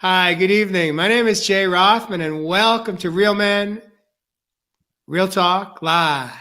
Hi, good evening. My name is Jay Rothman, and welcome to Real Men, Real Talk Live.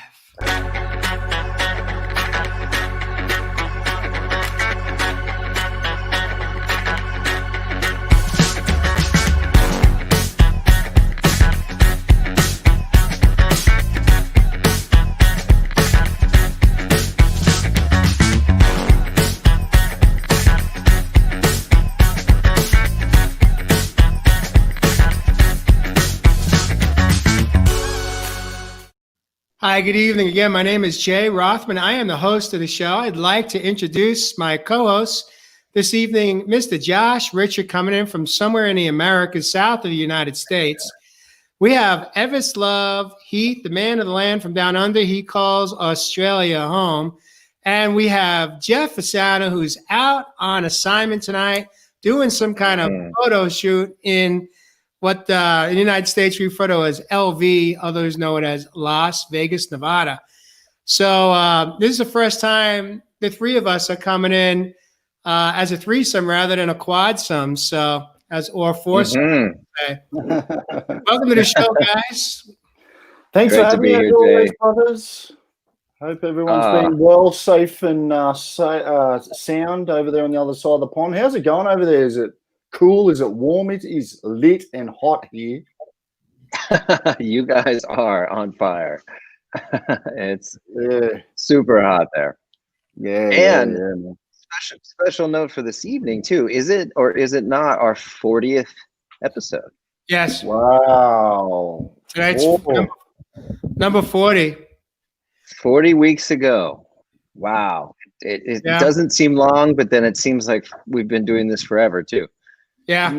Hi, good evening again. My name is Jay Rothman. I am the host of the show. I'd like to introduce my co-host this evening, Mr. Josh Richard, coming in from somewhere in the Americas, south of the United States. We have Evis Love Heath, the man of the land from down under. He calls Australia home. And we have Jeff Fasano, who's out on assignment tonight, doing some kind of photo shoot in what in the United States we refer to as LV, others know it as Las Vegas, Nevada. So this is the first time the three of us are coming in as a threesome rather than a quadsome. So or foursome. Welcome to the show, guys. Thanks for having me, as always, brothers. Hope everyone's been well, safe, and sound over there on the other side of the pond. How's it going over there? Is it cool? Is it warm? It is lit and hot here. You guys are on fire. It's super hot there. And special note for this evening too. Is it or is it not our 40th episode? Yes. Wow. Tonight's number 40. 40 weeks ago. Wow. It doesn't seem long, but then it seems like we've been doing this forever too. Yeah.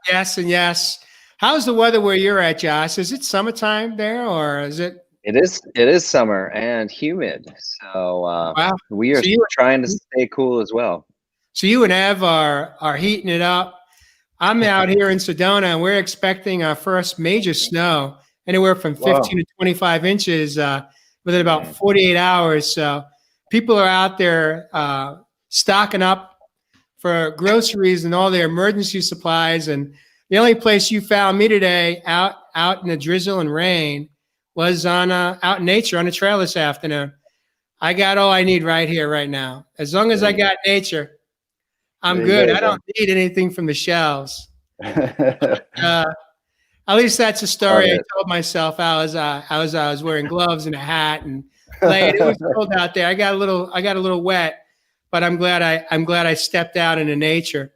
Yes and yes. How's the weather where you're at, Josh? Is it summertime there, or is it? It is summer and humid. So we are trying to stay cool as well. So you and Ev are heating it up. I'm out here in Sedona, and we're expecting our first major snow, anywhere from 15 to 25 inches within about 48 hours. So people are out there stocking up for groceries and all their emergency supplies. And the only place you found me today out in the drizzle and rain was on out in nature on the trail this afternoon. I got all I need right here, right now. As long as I got nature, I'm good. I don't need anything from the shelves. At least that's a story I told myself. I was wearing gloves and a hat and played. It was cold out there. I got a little wet. But I'm glad I stepped out into nature.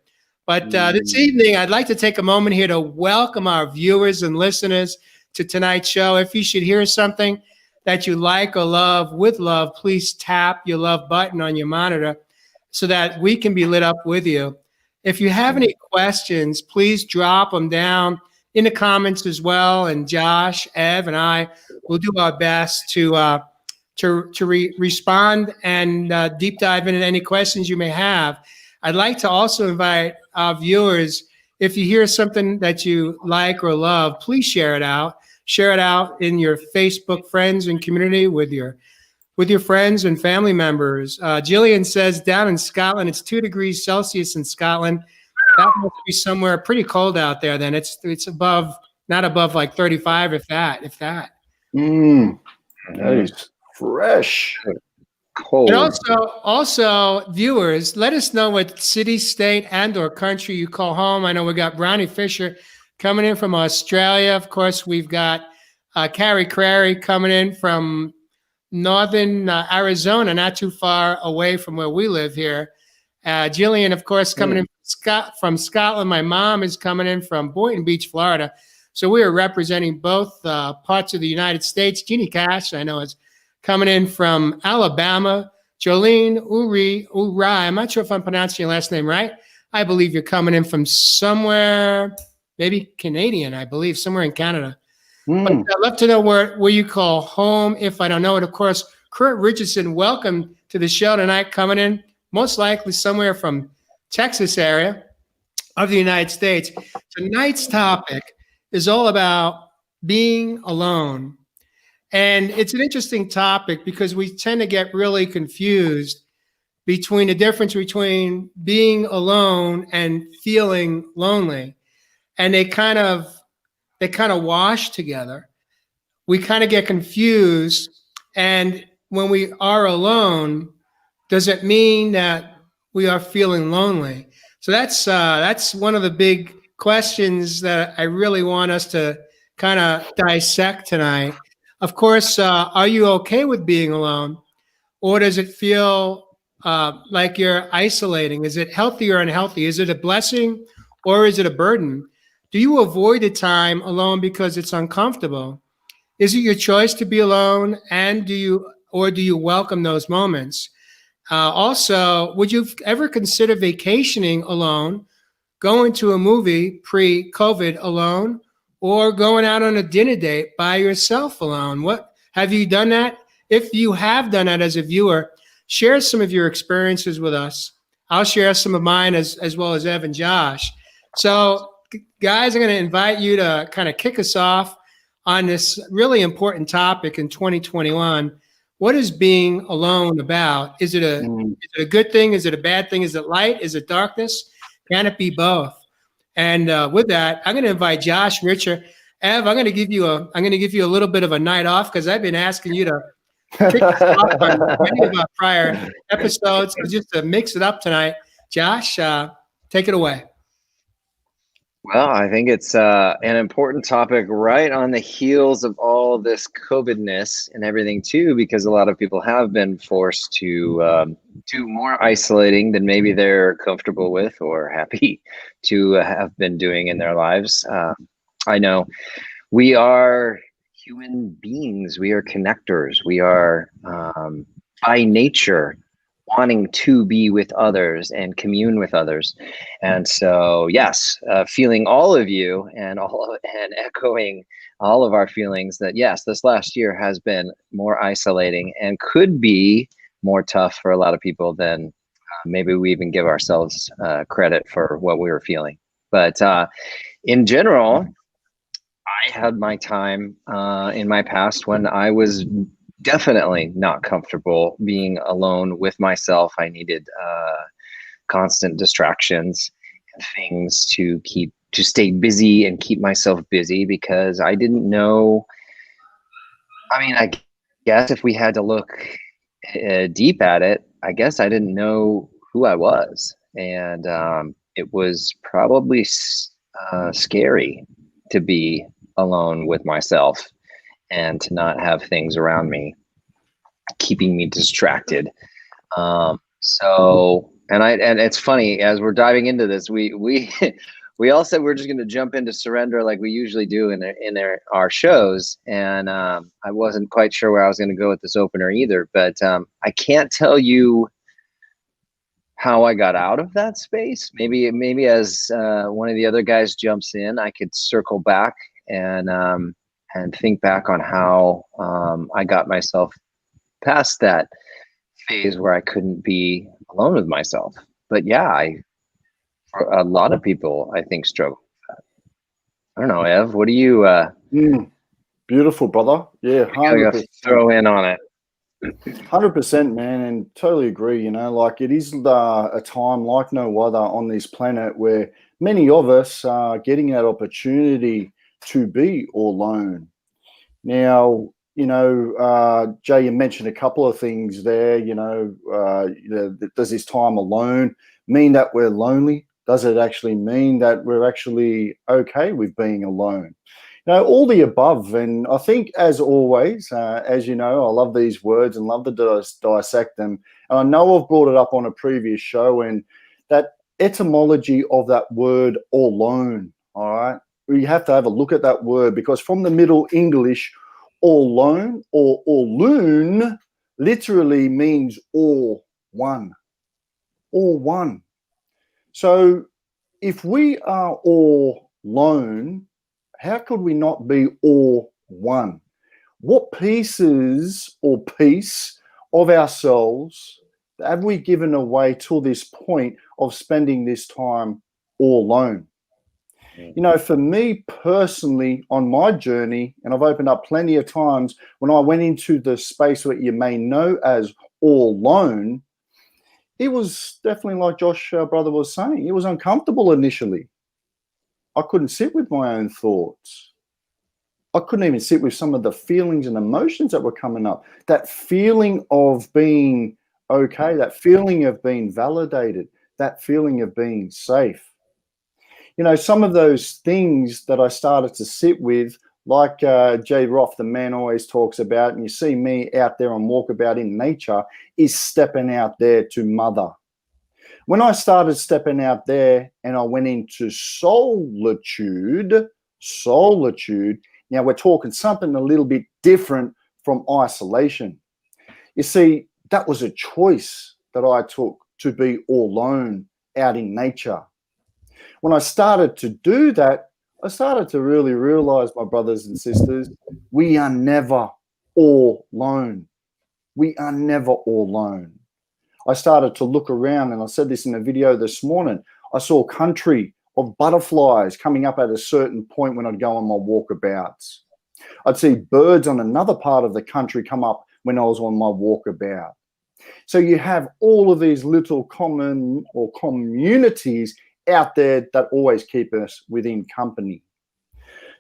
But this evening, I'd like to take a moment here to welcome our viewers and listeners to tonight's show. If you should hear something that you like or love with love, please tap your love button on your monitor so that we can be lit up with you. If you have any questions, please drop them down in the comments as well. And Josh, Ev, and I will do our best to respond and deep dive into any questions you may have. I'd like to also invite our viewers, if you hear something that you like or love, please share it out. Share it out in your Facebook friends and community with your friends and family members. Jillian says down in Scotland, it's 2 degrees Celsius in Scotland. That must be somewhere pretty cold out there. Then it's above, not above like 35, if that. Nice. Fresh. Cold. And also, viewers, let us know what city, state, and/or country you call home. I know we got Brownie Fisher coming in from Australia. Of course, we've got Carrie Crary coming in from northern Arizona, not too far away from where we live here. Jillian, of course, coming in from Scotland. My mom is coming in from Boynton Beach, Florida. So we are representing both parts of the United States. Jeannie Cash, I know, is coming in from Alabama. Jolene Uri, I'm not sure if I'm pronouncing your last name right. I believe you're coming in from somewhere, maybe Canadian, I believe, somewhere in Canada. But I'd love to know where you call home if I don't know it. Of course, Kurt Richardson, welcome to the show tonight, coming in most likely somewhere from Texas area of the United States. Tonight's topic is all about being alone. And it's an interesting topic because we tend to get really confused between the difference between being alone and feeling lonely. and they kind of wash together. We kind of get confused. And when we are alone, does it mean that we are feeling lonely? So that's one of the big questions that I really want us to kind of dissect tonight. Of course, are you okay with being alone, or does it feel like you're isolating? Is it healthy or unhealthy? Is it a blessing or is it a burden? Do you avoid the time alone because it's uncomfortable? Is it your choice to be alone, and do you welcome those moments? Also, would you ever consider vacationing alone, going to a movie pre-COVID alone, or going out on a dinner date by yourself alone? What have you done that? If you have done that as a viewer, share some of your experiences with us. I'll share some of mine as well as Ev and Josh. So, guys, I'm going to invite you to kind of kick us off on this really important topic in 2021. What is being alone about? Is it a good thing? Is it a bad thing? Is it light? Is it darkness? Can it be both? And with that, I'm going to invite Josh, Richard, Ev. I'm going to give you a little bit of a night off because I've been asking you to kick us off on many of our prior episodes. So just to mix it up tonight, Josh, take it away. Well, I think it's an important topic right on the heels of all this COVID-ness and everything too, because a lot of people have been forced to do more isolating than maybe they're comfortable with or happy to have been doing in their lives. I know we are human beings. We are connectors. We are by nature wanting to be with others and commune with others. And so, yes, feeling all of you and echoing all of our feelings that, yes, this last year has been more isolating and could be more tough for a lot of people than maybe we even give ourselves credit for what we were feeling. But in general, I had my time in my past when I was definitely not comfortable being alone with myself. I needed constant distractions and things to stay busy and keep myself busy because I didn't know. I mean, I guess if we had to look deep at it, I guess I didn't know who I was. And it was probably scary to be alone with myself and to not have things around me keeping me distracted. So it's funny, as we're diving into this, we all said we're just going to jump into surrender like we usually do in our shows, and I wasn't quite sure where I was going to go with this opener either, but I can't tell you how I got out of that space. Maybe as one of the other guys jumps in, I could circle back and think back on how I got myself past that phase where I couldn't be alone with myself. But yeah, for a lot of people, I think struggle with that. I don't know, Ev, what do you? Beautiful, brother. Yeah, 100%. Throw in on it. 100%, man, and totally agree. You know, like it is a time like no other on this planet where many of us are getting that opportunity to be alone. Now, you know, Jay, you mentioned a couple of things there. You know, does this time alone mean that we're lonely? Does it actually mean that we're actually okay with being alone? You know, all the above. And I think, as always, as you know, I love these words and love to dissect them. And I know I've brought it up on a previous show, and that etymology of that word alone, all right? We have to have a look at that word, because from the Middle English, alone or alone literally means all one. All one. So if we are all lone, how could we not be all one? What pieces or piece of ourselves have we given away till this point of spending this time all alone? You know, for me personally, on my journey, and I've opened up plenty of times when I went into the space what you may know as all alone, it was definitely like Josh, our brother, was saying. It was uncomfortable initially. I couldn't sit with my own thoughts. I couldn't even sit with some of the feelings and emotions that were coming up. That feeling of being okay, that feeling of being validated, that feeling of being safe. You know, some of those things that I started to sit with, like Jay Roth, the man, always talks about, and you see me out there on walkabout in nature, is stepping out there to mother. When I started stepping out there and I went into solitude, now we're talking something a little bit different from isolation. You see, that was a choice that I took, to be all alone out in nature. When I started to do that, I started to really realize, my brothers and sisters, we are never all alone. We are never all alone. I started to look around, and I said this in a video this morning. I saw a country of butterflies coming up at a certain point when I'd go on my walkabouts. I'd see birds on another part of the country come up when I was on my walkabout. So you have all of these little common or communities out there that always keep us within company.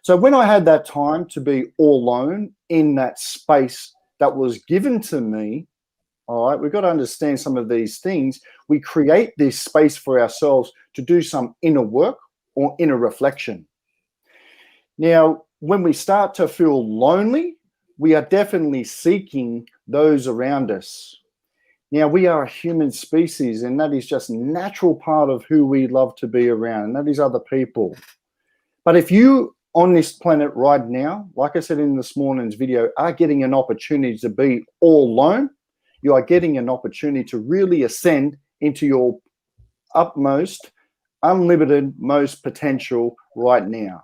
So when I had that time to be all alone in that space that was given to me, all right, we've got to understand some of these things. We create this space for ourselves to do some inner work or inner reflection. Now, when we start to feel lonely, we are definitely seeking those around us. Now, we are a human species, and that is just a natural part of who we love to be around, and that is other people. But if you on this planet right now, like I said in this morning's video, are getting an opportunity to be all alone, you are getting an opportunity to really ascend into your utmost, unlimited, most potential right now.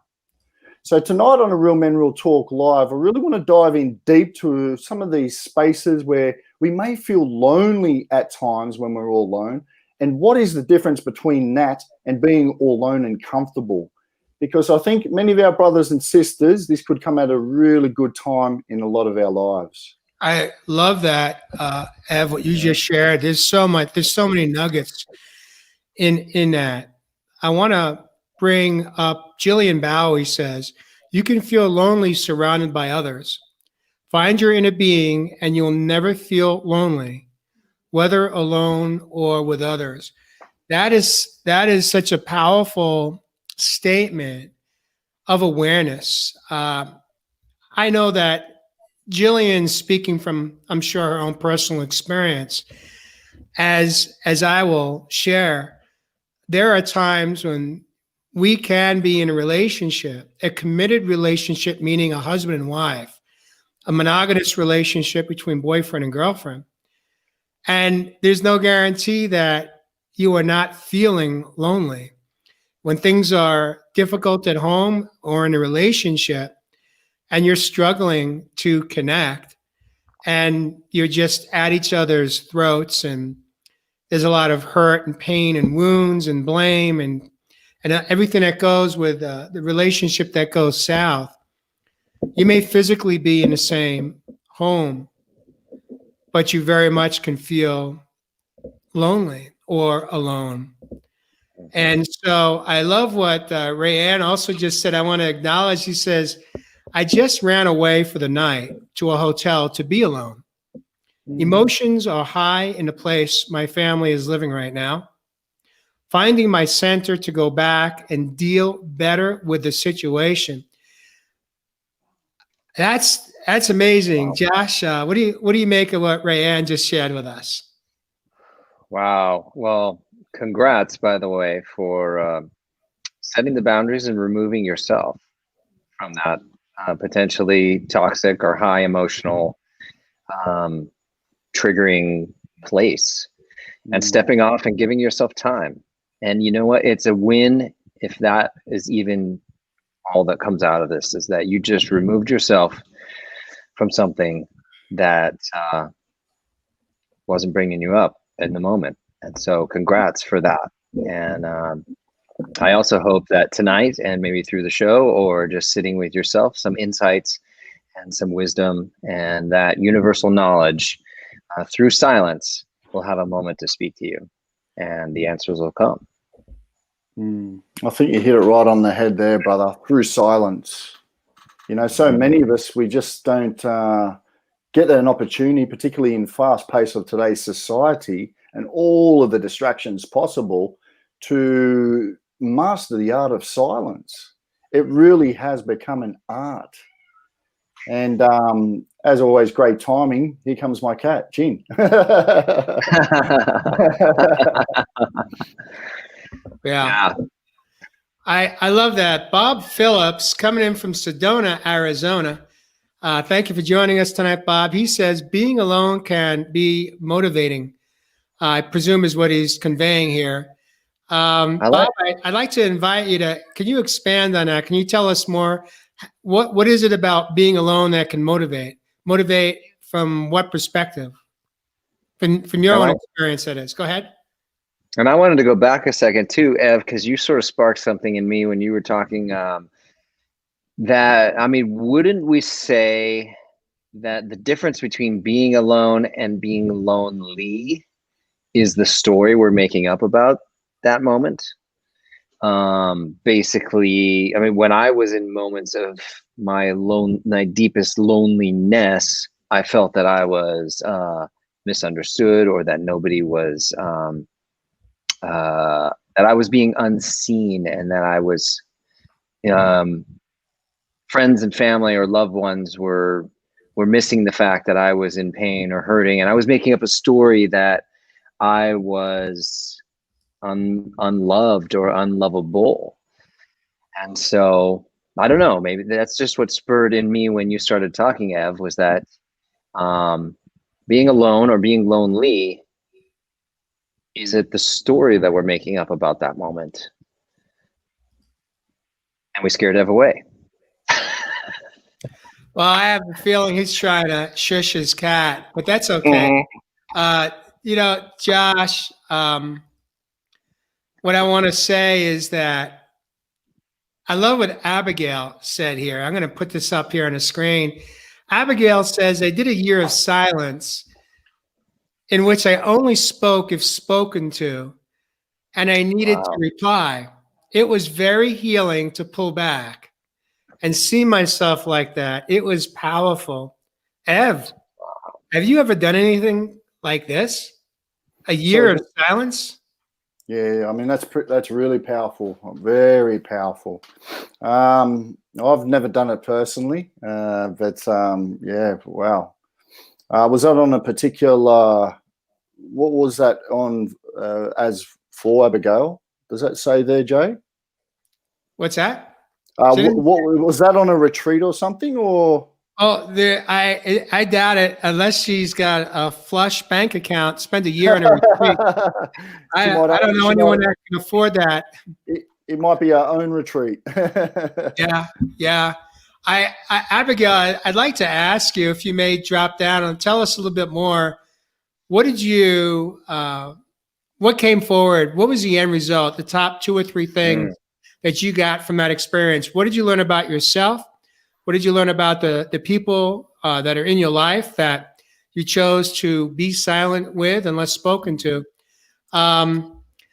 So tonight on A Real Men Real Talk Live, I really want to dive in deep to some of these spaces where we may feel lonely at times when we're all alone. And what is the difference between that and being all alone and comfortable? Because I think many of our brothers and sisters, this could come at a really good time in a lot of our lives. I love that, Ev, what you just shared. There's so many nuggets in that. I want to bring up Jillian Bowie says, you can feel lonely surrounded by others. Find your inner being and you'll never feel lonely, whether alone or with others. That is such a powerful statement of awareness. I know that Jillian, speaking from, I'm sure, her own personal experience, as I will share, there are times when we can be in a relationship, a committed relationship, meaning a husband and wife, a monogamous relationship between boyfriend and girlfriend. And there's no guarantee that you are not feeling lonely. When things are difficult at home or in a relationship, and you're struggling to connect, and you're just at each other's throats, and there's a lot of hurt and pain and wounds and blame and everything that goes with the relationship that goes south. You may physically be in the same home, but you very much can feel lonely or alone. And so I love what Rayanne also just said. I want to acknowledge, he says, I just ran away for the night to a hotel to be alone. Emotions are high in the place my family is living right now. Finding my center to go back and deal better with the situation. That's amazing. Wow. Josh, what do you make of what Rayanne just shared with us? Wow. Well, congrats, by the way, for setting the boundaries and removing yourself from that potentially toxic or high emotional triggering place, and stepping off and giving yourself time. And you know what? It's a win if that is even all that comes out of this, is that you just removed yourself from something that wasn't bringing you up in the moment. And so congrats for that. And I also hope that tonight, and maybe through the show or just sitting with yourself, some insights and some wisdom and that universal knowledge through silence will have a moment to speak to you, and the answers will come. I think you hit it right on the head there, brother. Through silence. You know, so many of us, we just don't get an opportunity, particularly in fast pace of today's society and all of the distractions possible, to master the art of silence. It really has become an art. And as always, great timing. Here comes my cat, Jin. Yeah. I love that. Bob Phillips coming in from Sedona, Arizona. Thank you for joining us tonight, Bob. He says being alone can be motivating, I presume is what he's conveying here. Bob, I'd like to invite you can you expand on that? Can you tell us more? What is it about being alone that can motivate? Motivate from what perspective? From your own experience, that is. Go ahead. And I wanted to go back a second too, Ev, because you sort of sparked something in me when you were talking that, I mean, wouldn't we say that the difference between being alone and being lonely is the story we're making up about that moment? Basically, I mean, when I was in moments of my deepest loneliness, I felt that I was misunderstood, or that nobody was, that I was being unseen, and that I was, friends and family or loved ones were missing the fact that I was in pain or hurting, and I was making up a story that I was unloved or unlovable. And so I don't know, maybe that's just what spurred in me when you started talking, Ev, was that being alone or being lonely, is it the story that we're making up about that moment? And we scared Ev away. Well, I have a feeling he's trying to shush his cat, but that's okay. Josh, what I want to say is that I love what Abigail said here. I'm going to put this up here on the screen. Abigail says, I did a year of silence in which I only spoke if spoken to, and I needed to reply. It was very healing to pull back and see myself like that. It was powerful. Ev, have you ever done anything like this? A year of silence? Yeah, I mean, that's really powerful, very powerful. I've never done it personally, but yeah, wow. Was that on a particular, what was that on as for Abigail? Does that say there, Jay? What's that? What was that, on a retreat or something, or? Oh, I doubt it, unless she's got a flush bank account, spend a year in a retreat. I don't know anyone that can afford that. It might be our own retreat. Yeah. Abigail, I'd like to ask you, if you may drop down and tell us a little bit more. What came forward? What was the end result? The top 2 or 3 things that you got from that experience? What did you learn about yourself? What did you learn about the people that are in your life that you chose to be silent with and less spoken to?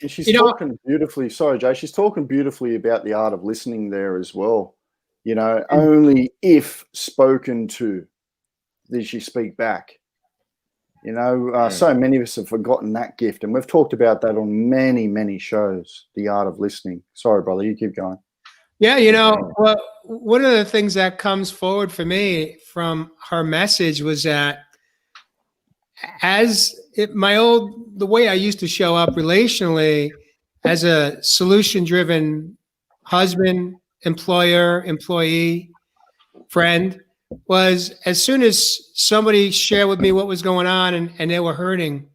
She's talking beautifully. Sorry, Jay. She's talking beautifully about the art of listening there as well. Only if spoken to did she speak back. So many of us have forgotten that gift, and we've talked about that on many, many shows, the art of listening. Sorry, brother, you keep going. Yeah, one of the things that comes forward for me from her message was that the way I used to show up relationally as a solution-driven husband, employer, employee, friend, was as soon as somebody shared with me what was going on and they were hurting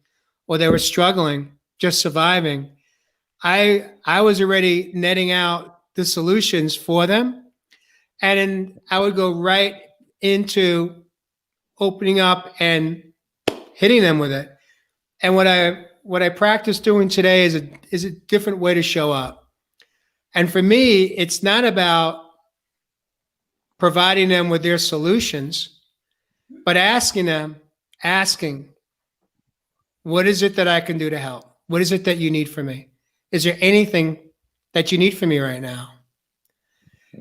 or they were struggling, just surviving, I was already netting out the solutions for them. And then I would go right into opening up and hitting them with it. And what I practice doing today is a different way to show up. And for me, it's not about providing them with their solutions, but asking, what is it that I can do to help? What is it that you need from me? Is there anything that you need from me right now?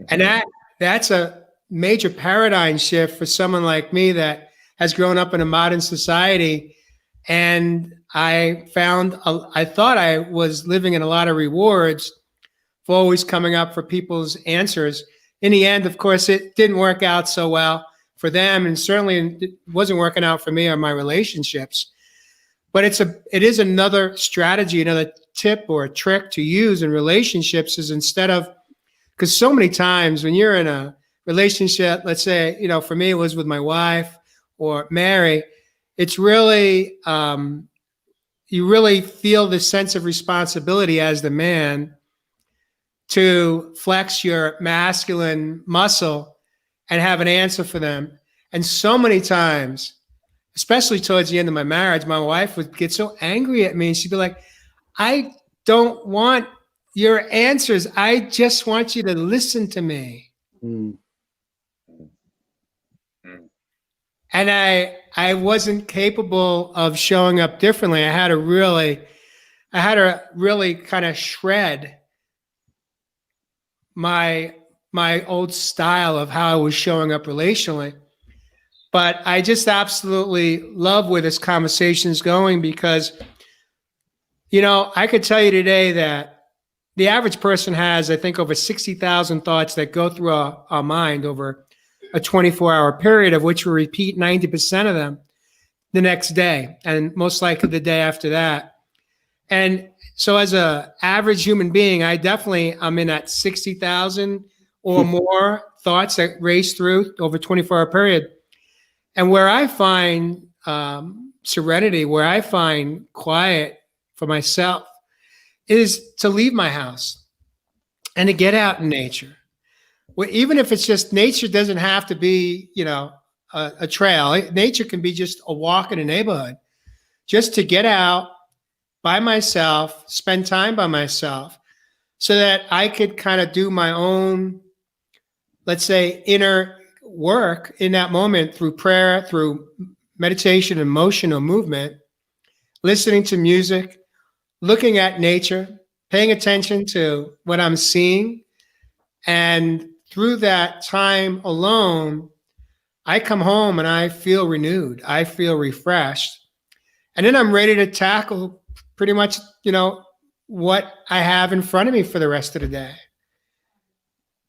And that's a major paradigm shift for someone like me that has grown up in a modern society. And I thought I was living in a lot of rewards for always coming up for people's answers. In the end, of course, it didn't work out so well for them, and certainly it wasn't working out for me or my relationships. But it is another strategy, another tip or a trick to use in relationships is instead of, because so many times when you're in a relationship, let's say, for me, it was with my wife or Mary, it's really, you really feel this sense of responsibility as the man to flex your masculine muscle and have an answer for them. And so many times, especially towards the end of my marriage, my wife would get so angry at me and she'd be like, I don't want your answers. I just want you to listen to me. Mm. And I wasn't capable of showing up differently. I had to really kind of shred my old style of how I was showing up relationally. But I just absolutely love where this conversation is going because, I could tell you today that the average person has, I think, over 60,000 thoughts that go through our mind over a 24-hour period, of which we repeat 90% of them the next day, and most likely the day after that. And so as an average human being, I'm in that 60,000 or more thoughts that race through over a 24-hour period. And where I find serenity, where I find quiet for myself, is to leave my house and to get out in nature. Well, even if it's just nature, doesn't have to be, a trail. Nature can be just a walk in a neighborhood. Just to get out by myself, spend time by myself, so that I could kind of do my own, let's say, inner work in that moment through prayer, through meditation, emotional movement, listening to music, looking at nature, paying attention to what I'm seeing. And through that time alone, I come home and I feel renewed. I feel refreshed. And then I'm ready to tackle pretty much, what I have in front of me for the rest of the day.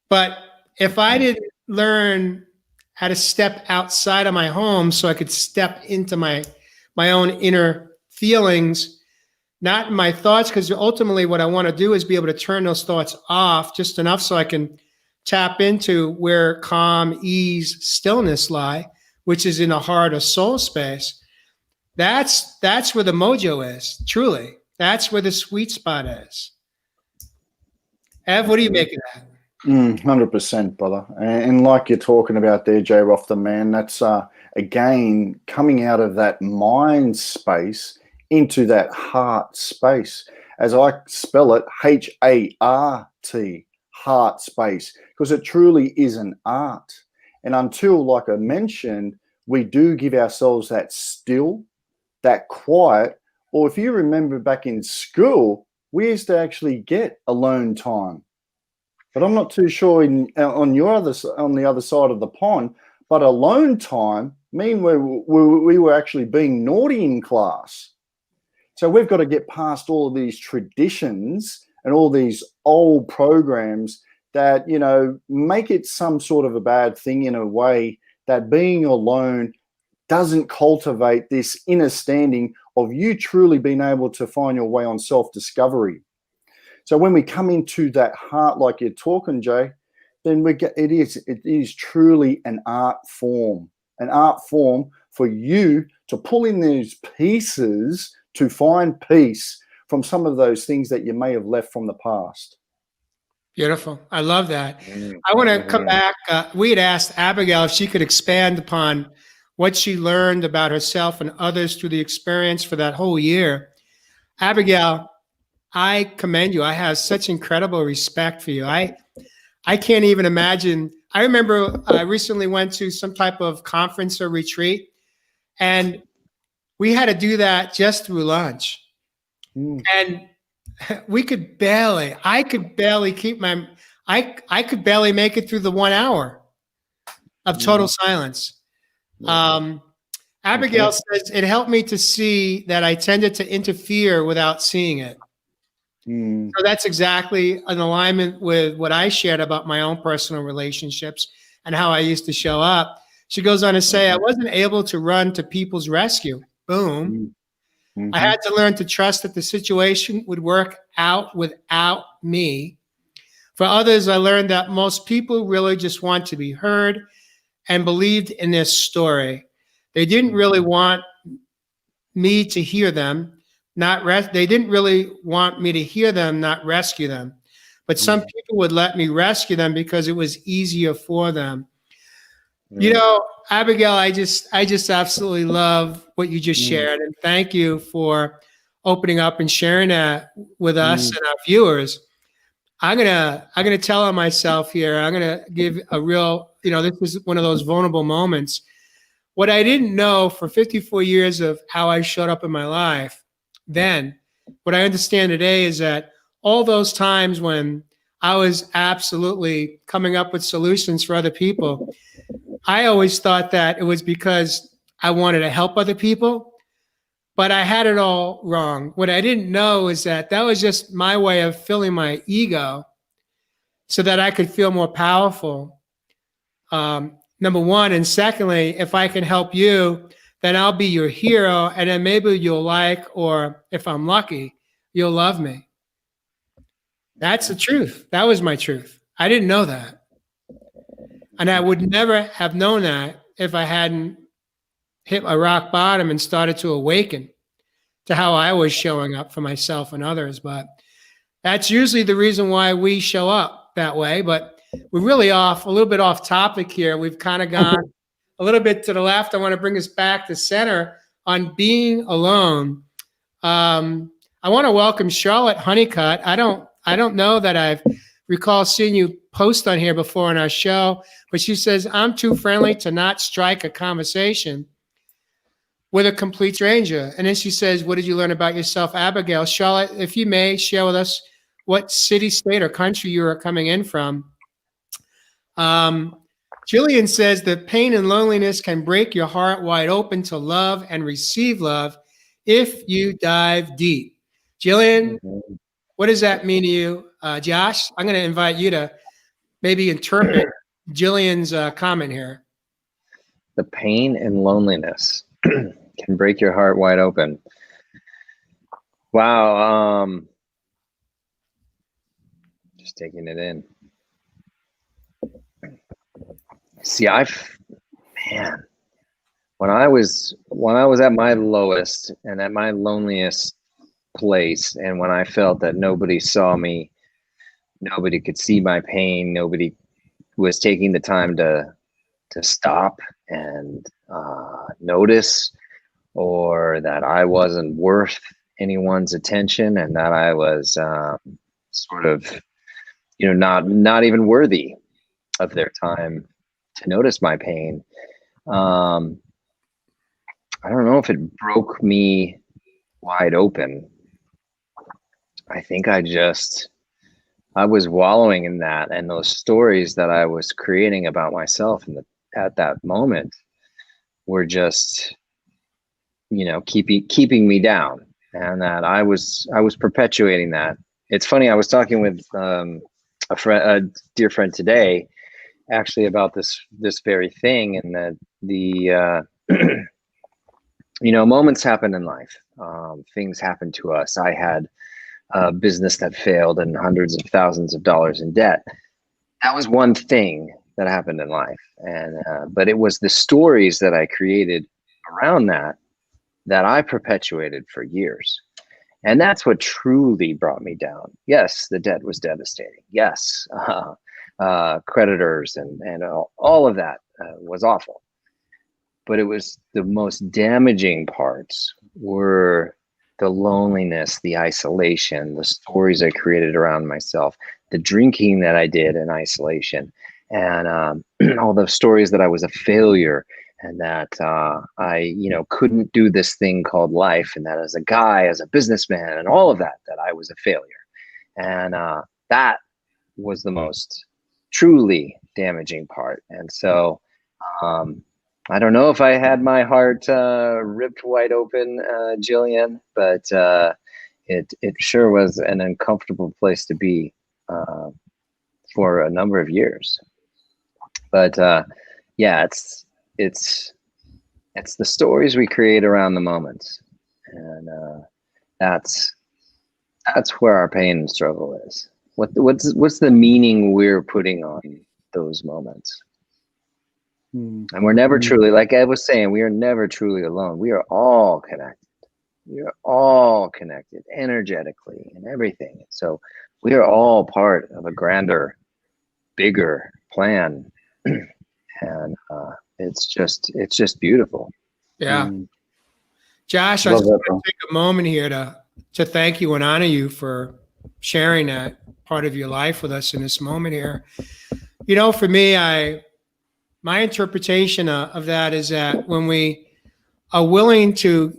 But if I didn't learn how to step outside of my home so I could step into my own inner feelings, not my thoughts, because ultimately what I want to do is be able to turn those thoughts off just enough so I can tap into where calm, ease, stillness lie, which is in the heart of soul space. That's where the mojo is, truly. That's where the sweet spot is. Ev, what do you make of that? 100%, brother. And like you're talking about there, J. Roth, the man, that's, again, coming out of that mind space into that heart space. As I spell it, H-A-R-T, heart space, because it truly is an art. And until, like I mentioned, we do give ourselves that still, that quiet, or if you remember back in school, we used to actually get alone time. But I'm not too sure on the other side of the pond, but alone time mean we were actually being naughty in class. So we've got to get past all of these traditions and all these old programs that, make it some sort of a bad thing in a way that being alone doesn't cultivate this inner standing of you truly being able to find your way on self-discovery. So when we come into that heart, like you're talking, Jay, then it is truly an art form for you to pull in these pieces to find peace from some of those things that you may have left from the past. Beautiful. I love that. I want to come back. We had asked Abigail if she could expand upon what she learned about herself and others through the experience for that whole year. Abigail, I commend you. I have such incredible respect for you. I can't even imagine. I remember I recently went to some type of conference or retreat, and we had to do that just through lunch. And I could barely keep I could barely make it through the 1 hour of total silence. Abigail says, it helped me to see that I tended to interfere without seeing it. So that's exactly in alignment with what I shared about my own personal relationships and how I used to show up. She goes on to say, I wasn't able to run to people's rescue. Boom. I had to learn to trust that the situation would work out without me. For others, I learned that most people really just want to be heard and believed in their story. They didn't really want me to hear them. They didn't really want me to hear them, not rescue them. But some people would let me rescue them because it was easier for them. You know, Abigail, I just absolutely love what you just shared, and thank you for opening up and sharing that with us and our viewers. I'm gonna tell on myself here. I'm gonna give a real, this is one of those vulnerable moments. What I didn't know for 54 years of how I showed up in my life, then what I understand today is that all those times when I was absolutely coming up with solutions for other people, I always thought that it was because I wanted to help other people, but I had it all wrong. What I didn't know is that was just my way of filling my ego so that I could feel more powerful. Number one. And secondly, if I can help you, then I'll be your hero. And then maybe you'll or if I'm lucky, you'll love me. That's the truth. That was my truth. I didn't know that. And I would never have known that if I hadn't hit a rock bottom and started to awaken to how I was showing up for myself and others. But that's usually the reason why we show up that way. But we're really a little bit off topic here. We've kind of gone a little bit to the left. I want to bring us back to center on being alone. I want to welcome Charlotte Honeycutt. I don't know that I've recall seeing you post on here before on our show, but she says, I'm too friendly to not strike a conversation with a complete stranger. And then she says, what did you learn about yourself, Abigail? Charlotte, if you may share with us what city, state, or country you are coming in from. Jillian says that pain and loneliness can break your heart wide open to love and receive love if you dive deep. Jillian, what does that mean to you? Josh, I'm going to invite you to maybe interpret Jillian's comment here. The pain and loneliness can break your heart wide open. Wow. Just taking it in. See, when I was at my lowest and at my loneliest place, and when I felt that nobody saw me, nobody could see my pain, nobody was taking the time to stop and notice, or that I wasn't worth anyone's attention, and that I was sort of, not even worthy of their time to notice my pain. I don't know if it broke me wide open. I think I was wallowing in that, and those stories that I was creating about myself at that moment were just, keeping me down, and that I was perpetuating that. It's funny. I was talking with a dear friend today, actually, about this very thing, and that the moments happen in life. Things happen to us. I had a business that failed and hundreds of thousands of dollars in debt. That was one thing that happened in life, and but it was the stories that I created around that I perpetuated for years. And that's what truly brought me down. Yes, the debt was devastating. Yes, creditors and all of that was awful. But it was the most damaging parts were the loneliness, the isolation, the stories I created around myself, the drinking that I did in isolation, and all the stories that I was a failure, and that I, couldn't do this thing called life, and that as a guy, as a businessman, and all of that I was a failure. And that was the most truly damaging part. And so I don't know if I had my heart ripped wide open, Jillian, but it sure was an uncomfortable place to be for a number of years. But yeah, it's the stories we create around the moments, and that's where our pain and struggle is. What's the meaning we're putting on those moments? And we're never truly, like Ed was saying, we are never truly alone. We are all connected. We are all connected energetically and everything. So we are all part of a grander, bigger plan. And it's just beautiful. Yeah. Josh, I just want to take a moment here to thank you and honor you for sharing that part of your life with us in this moment here. For me, my interpretation of that is that when we are willing to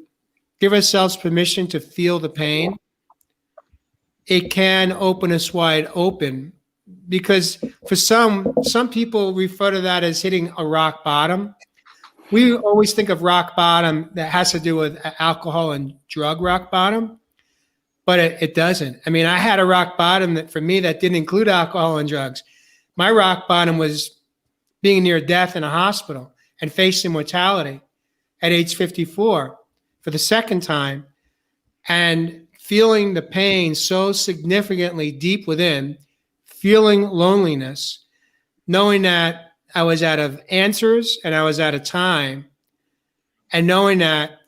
give ourselves permission to feel the pain, it can open us wide open, because for some people refer to that as hitting a rock bottom. We always think of rock bottom that has to do with alcohol and drug rock bottom, but it doesn't. I mean, I had a rock bottom that for me that didn't include alcohol and drugs. My rock bottom was being near death in a hospital and facing mortality at age 54 for the second time, and feeling the pain so significantly deep within, feeling loneliness, knowing that I was out of answers and I was out of time, and knowing that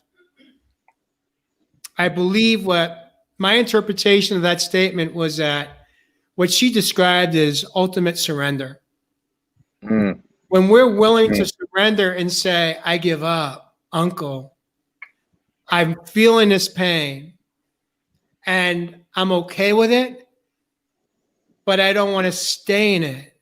I believe what my interpretation of that statement was, that what she described as ultimate surrender. When we're willing to surrender and say, I give up, uncle, I'm feeling this pain and I'm okay with it, but I don't want to stay in it.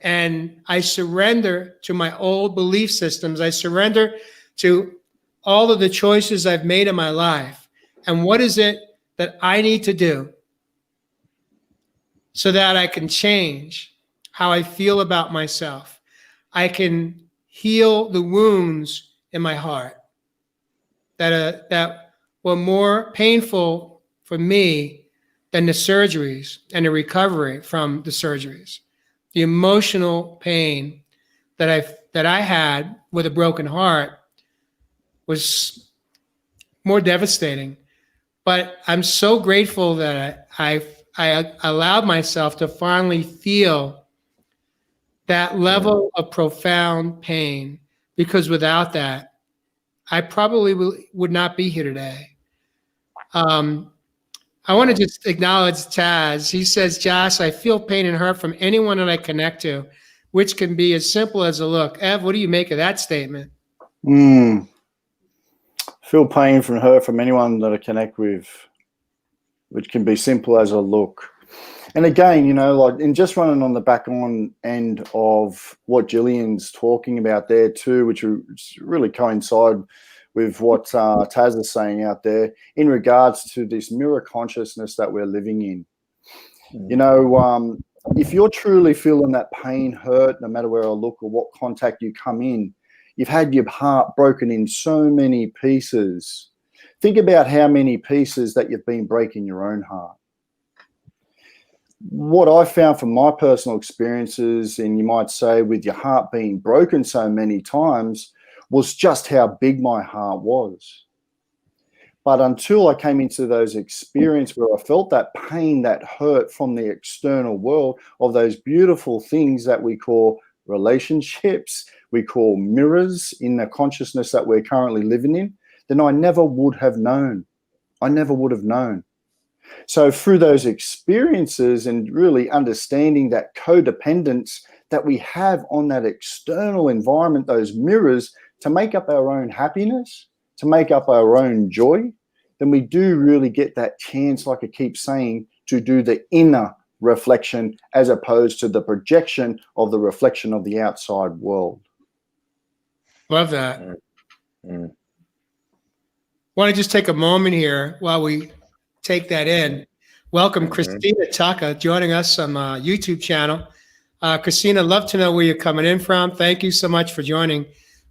And I surrender to my old belief systems. I surrender to all of the choices I've made in my life. And what is it that I need to do so that I can change how I feel about myself? I can heal the wounds in my heart that were more painful for me than the surgeries and the recovery from the surgeries. The emotional pain that I had with a broken heart was more devastating. But I'm so grateful that I allowed myself to finally feel that level of profound pain, because without that, I probably would not be here today. I want to just acknowledge Taz. He says, Josh, I feel pain and hurt from anyone that I connect to, which can be as simple as a look. Ev, what do you make of that statement? Feel pain from hurt from anyone that I connect with, which can be simple as a look. And again, like in just running on the back on end of what Jillian's talking about there too, which really coincide with what Taz is saying out there in regards to this mirror consciousness that we're living in. If you're truly feeling that pain, hurt, no matter where I look or what contact you come in, you've had your heart broken in so many pieces. Think about how many pieces that you've been breaking your own heart. What I found from my personal experiences, and you might say with your heart being broken so many times, was just how big my heart was. But until I came into those experiences where I felt that pain, that hurt from the external world of those beautiful things that we call relationships, we call mirrors in the consciousness that we're currently living in, then I never would have known. I never would have known. So through those experiences and really understanding that codependence that we have on that external environment, those mirrors, to make up our own happiness, to make up our own joy, then we do really get that chance, like I keep saying, to do the inner reflection as opposed to the projection of the reflection of the outside world. Love that. Mm-hmm. Want to just take a moment here while we take that in. Welcome, Mm-hmm. Christina Tucker, joining us on my YouTube channel. Christina, love to know where you're coming in from. Thank you so much for joining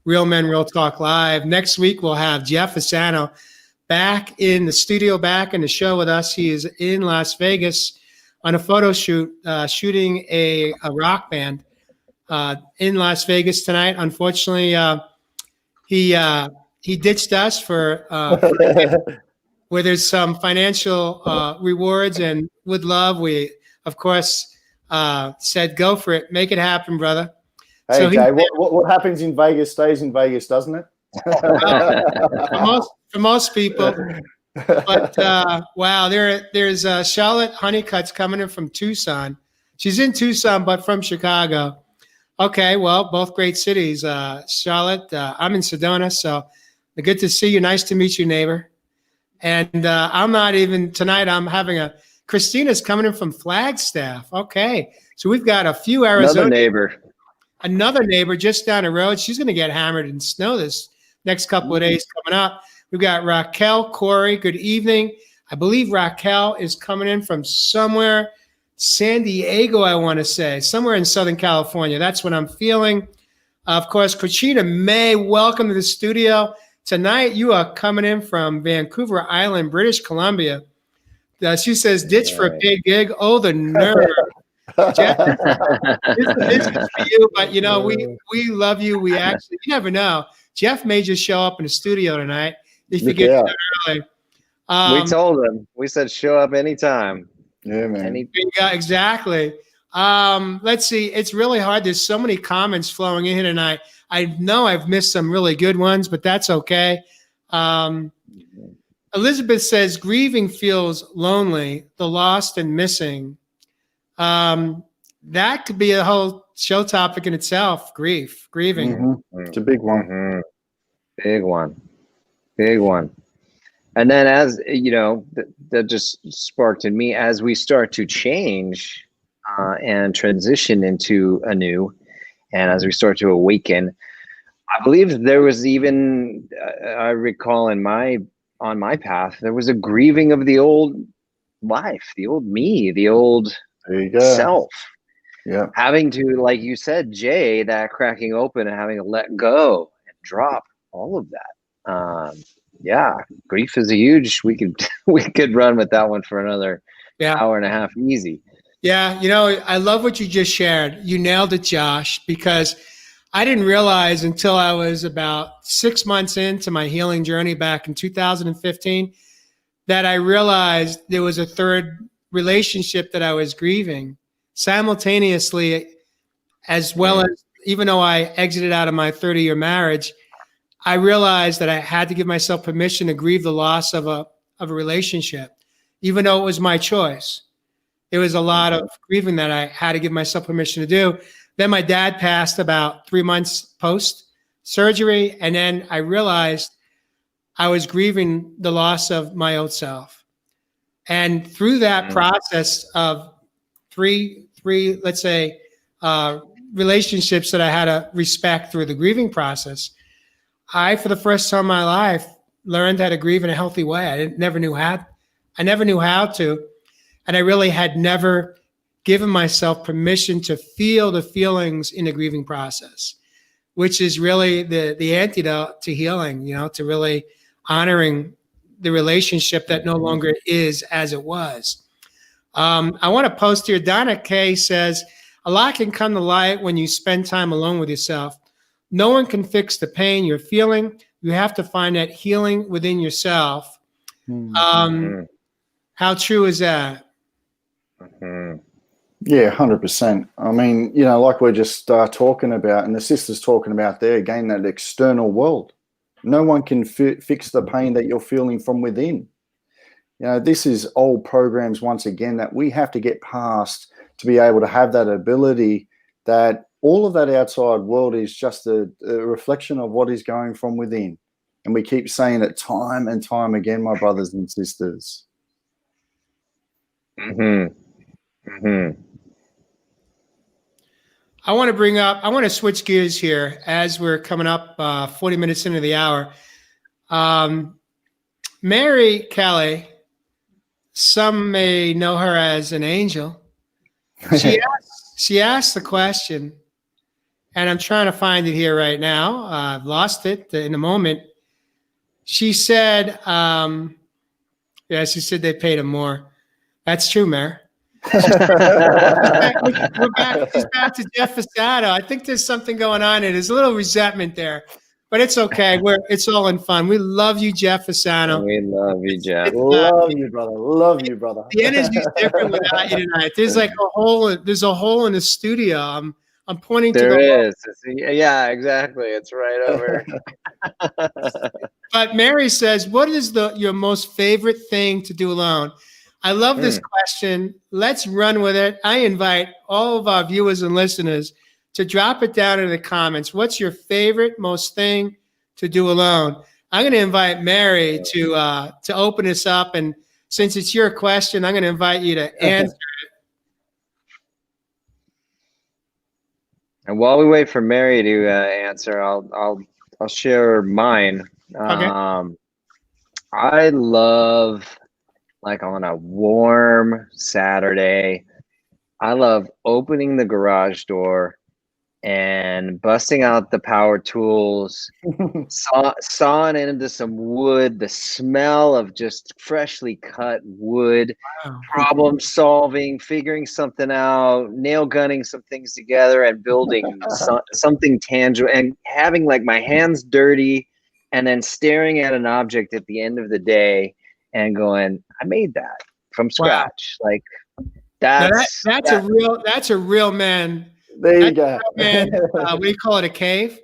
Real Men, Real Talk Live. Next week, we'll have Jeff Asano back in the studio, back in the show with us. He is in Las Vegas on a photo shoot, shooting a rock band in Las Vegas tonight. Unfortunately, he ditched us for where there's some financial rewards, and with love, we of course said go for it, make it happen, brother. Hey, so Jay, what happens in Vegas stays in Vegas, doesn't it? For most people. But wow, there's Charlotte Honeycutt's coming in from Tucson. She's in Tucson, but from Chicago. Okay, well, both great cities. Charlotte, I'm in Sedona, so good to see you. Nice to meet you, neighbor. And I'm not even tonight. I'm having Christina's coming in from Flagstaff. Okay, so we've got a few Arizona. Another neighbor just down the road. She's going to get hammered in snow this next couple of days coming up. We've got Raquel Corey. Good evening. I believe Raquel is coming in from somewhere, San Diego, I want to say, somewhere in Southern California. That's what I'm feeling. Of course, Christina May, welcome to the studio. Tonight, you are coming in from Vancouver Island, British Columbia. She says, ditch for a paid gig. Oh, the nerve. Jeff, this is for you, but you know, we love you. We actually, you never know. Jeff may just show up in the studio tonight if you get there early. We told him. We said show up anytime. Yeah, man. Yeah, exactly. Let's see. It's really hard. There's so many comments flowing in here tonight. I know I've missed some really good ones, but that's okay. Elizabeth says, grieving feels lonely, the lost and missing. That could be a whole show topic in itself, grieving. Mm-hmm. It's a big one. Mm-hmm. Big one. And then as, you know, that just sparked in me as we start to change and transition into a new, and as we start to awaken, I believe there was even, I recall on my path, there was a grieving of the old life, the old me, the old self. Yeah. Having to, like you said, Jay, that cracking open and having to let go and drop all of that. Yeah, grief is a huge, we could run with that one for another hour and a half easy. Yeah, you know, I love what you just shared. You nailed it, Josh, because I didn't realize until I was about 6 months into my healing journey back in 2015 that I realized there was a third relationship that I was grieving simultaneously, as well as, even though I exited out of my 30-year marriage, I realized that I had to give myself permission to grieve the loss of a relationship, even though it was my choice. There was a lot of grieving that I had to give myself permission to do. Then my dad passed about 3 months post surgery, and then I realized I was grieving the loss of my old self. And through that process of three, let's say, relationships that I had to respect through the grieving process, I, for the first time in my life, learned how to grieve in a healthy way. I never knew how to, and I really had never given myself permission to feel the feelings in the grieving process, which is really the antidote to healing, you know, to really honoring the relationship that no longer is as it was. I want to post here. Donna Kay says, a lot can come to light when you spend time alone with yourself. No one can fix the pain you're feeling. You have to find that healing within yourself. How true is that? Yeah, 100%. I mean, you know, like we're just talking about, and the sister's talking about there, again, that external world. No one can fix the pain that you're feeling from within. You know, this is old programs, once again, that we have to get past to be able to have that ability that all of that outside world is just a reflection of what is going from within. And we keep saying it time and time again, my brothers and sisters. I want to switch gears here as we're coming up 40 minutes into the hour. Mary Kelly, some may know her as an angel. She asked the question, and I'm trying to find it here right now. I've lost it in a moment. She said, she said they paid him more. That's true, Mary. She's back to Jeff Fasano. I think there's something going on here. There's a little resentment there, but it's okay. It's all in fun. We love you, Jeff Fasano. We love you, Jeff. Love you, brother. Love you, brother. The energy's different without you tonight. There's like a hole. There's a hole in the studio. I'm pointing to There is. Yeah, exactly. It's right over. But Mary says, what is your most favorite thing to do alone? I love this question. Let's run with it. I invite all of our viewers and listeners to drop it down in the comments. What's your favorite, most thing to do alone? I'm going to invite Mary to open this up. And since it's your question, I'm going to invite you to answer it. And while we wait for Mary to answer, I'll share mine. Okay. I love, like on a warm Saturday, I love opening the garage door and busting out the power tools, sawing into some wood, the smell of just freshly cut wood, problem solving, figuring something out, nail gunning some things together and building something tangible, and having like my hands dirty and then staring at an object at the end of the day and going, I made that from scratch. Wow. Like that's a real man. There you go. Man, we call it a cave.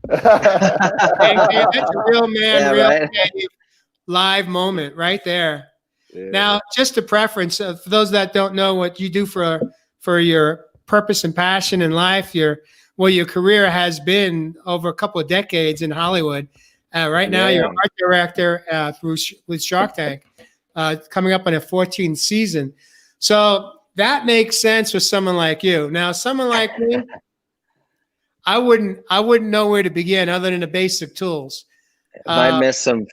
That's a real man, cave live moment right there. Yeah. Now, just a preference for those that don't know what you do for your purpose and passion in life, your career has been over a couple of decades in Hollywood. Right now, you're art director with Shark Tank, coming up on a 14th season. So that makes sense for someone like you. Now, someone like me, I wouldn't know where to begin other than the basic tools. Might miss some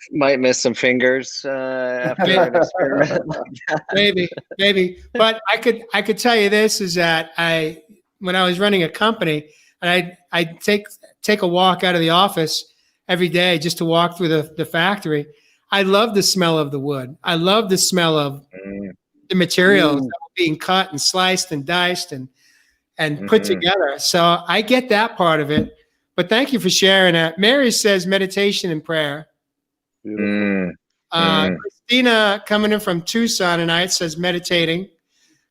fingers after an experiment like that. Maybe. But I could tell you this is that when I was running a company, and I'd take a walk out of the office every day just to walk through the factory. I love the smell of the wood. I love the smell of the materials that were being cut and sliced and diced and put together. So I get that part of it. But thank you for sharing that. Mary says meditation and prayer. Christina, coming in from Tucson tonight, says meditating.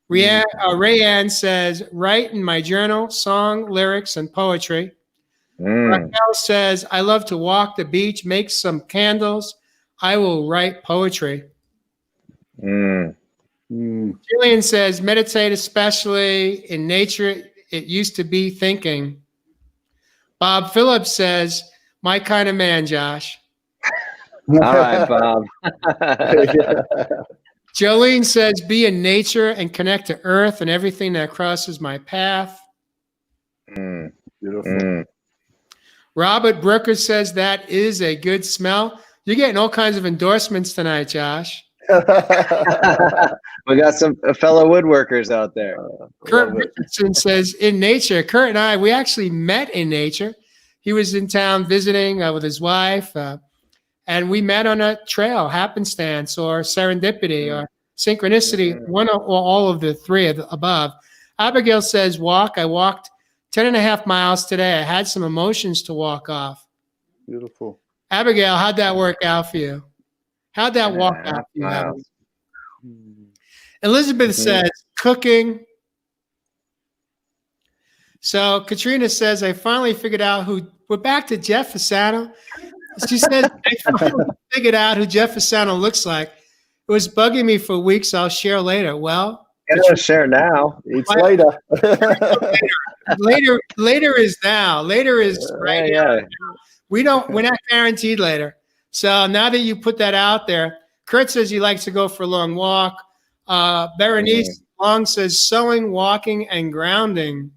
Rayanne says write in my journal, song, lyrics, and poetry. Raquel says, I love to walk the beach, make some candles. I will write poetry. Jillian says, meditate, especially in nature. It used to be thinking. Bob Phillips says, my kind of man, Josh. All right, Bob. Jolene says, be in nature and connect to earth and everything that crosses my path. Beautiful. Robert Brooker says that is a good smell. You're getting all kinds of endorsements tonight, Josh. We got some fellow woodworkers out there. Kurt Richardson says in nature. Kurt and I, we actually met in nature. He was in town visiting with his wife, and we met on a trail, happenstance or serendipity or synchronicity, one or all of the three above. Abigail says walk. I walked 10.5 miles today. I had some emotions to walk off. Beautiful. Abigail, how'd that work out for you? How'd that walk out for you? Elizabeth says cooking. So Katrina says, I finally figured out we're back to Jeff Fasano. She says, I finally figured out who Jeff Fasano looks like. It was bugging me for weeks. I'll share later. Well, share now. It's later. Later is now. Later is right now. We're not guaranteed later. So now that you put that out there, Kurt says he likes to go for a long walk. Berenice Long says sewing, walking, and grounding.